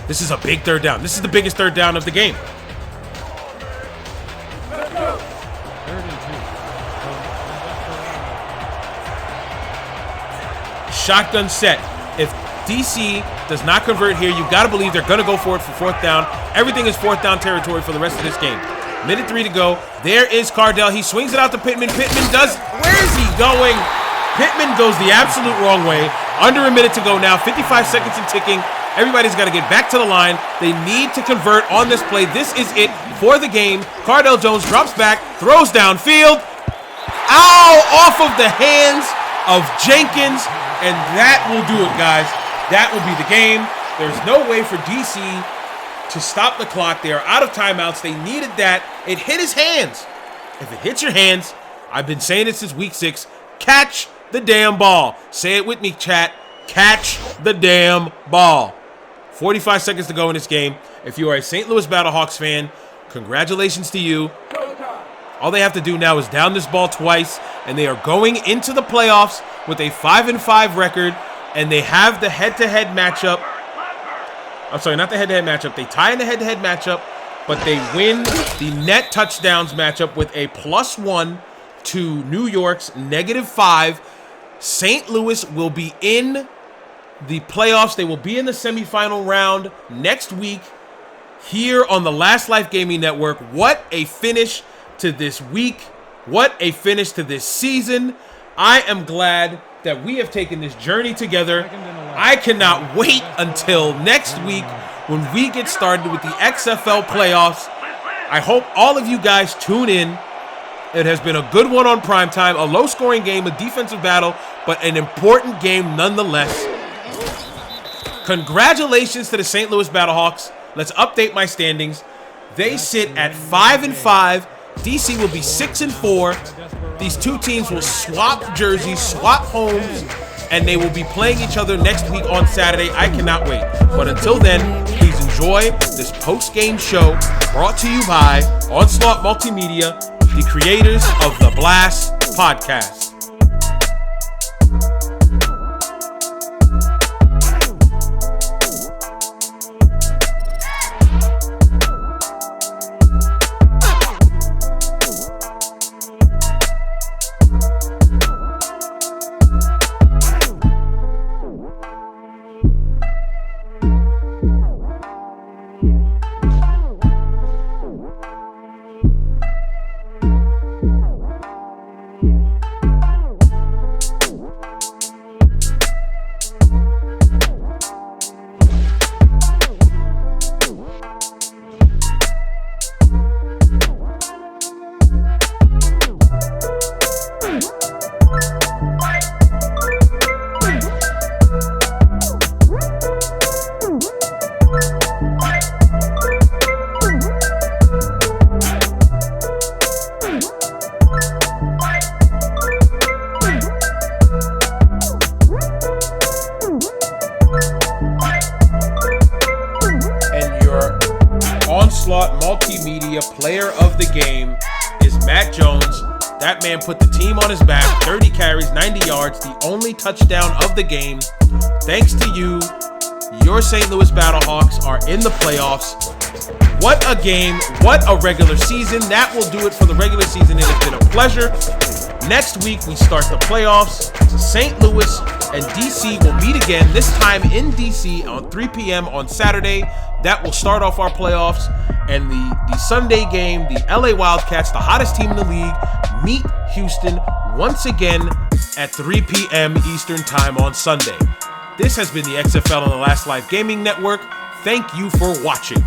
This is a big 3rd down. This is the biggest 3rd down of the game. Shotgun set. If DC does not convert here, you got to believe they're going to go for it for fourth down. Everything is fourth down territory for the rest of this game. Minute 3 to go. There is Cardell. He swings it out to Pittman. Pittman does. Where is he going? Pittman goes the absolute wrong way. Under a minute to go now. 55 seconds and ticking. Everybody's got to get back to the line. They need to convert on this play. This is it for the game. Cardell Jones drops back, throws downfield. Ow! Off of the hands of Jenkins. And that will do it, guys. That will be the game. There's no way for DC to stop the clock. They are out of timeouts. They needed that. It hit his hands. If it hits your hands, I've been saying it since week 6, catch the damn ball. Say it with me, chat. Catch the damn ball. 45 seconds to go in this game. If you are a St. Louis Battlehawks fan, congratulations to you. All they have to do now is down this ball twice, and they are going into the playoffs with a 5-5 record, and they have the head-to-head matchup. I'm sorry, not the head-to-head matchup. They tie in the head-to-head matchup, but they win the net touchdowns matchup with a +1 to New York's -5. St. Louis will be in the playoffs. They will be in the semifinal round next week here on the Last Life Gaming Network. What a finish to this week. What a finish to this season. I am glad that we have taken this journey together. I cannot wait until next week when we get started with the XFL playoffs. I hope all of you guys tune in. It has been a good one on primetime, a low-scoring game, a defensive battle, but an important game nonetheless. Congratulations to the St. Louis Battlehawks. Let's update my standings. They sit at 5-5. DC will be 6-4. These two teams will swap jerseys, swap homes, and they will be playing each other next week on Saturday. I cannot wait. But until then, please enjoy this post-game show brought to you by Onslaught Multimedia, the creators of the Blast Podcast. Multimedia player of the game is Matt Jones. That man put the team on his back. 30 carries, 90 yards, the only touchdown of the game. Thanks to you, your St. Louis Battlehawks are in the playoffs. What a game, what a regular season. That will do it for the regular season. It has been a pleasure. Next week, we start the playoffs. St. Louis and DC will meet again, this time in DC on 3 p.m. on Saturday. That will start off our playoffs. And the Sunday game, the LA Wildcats, the hottest team in the league, meet Houston once again at 3 p.m. Eastern Time on Sunday. This has been the XFL on the Last Life Gaming Network. Thank you for watching.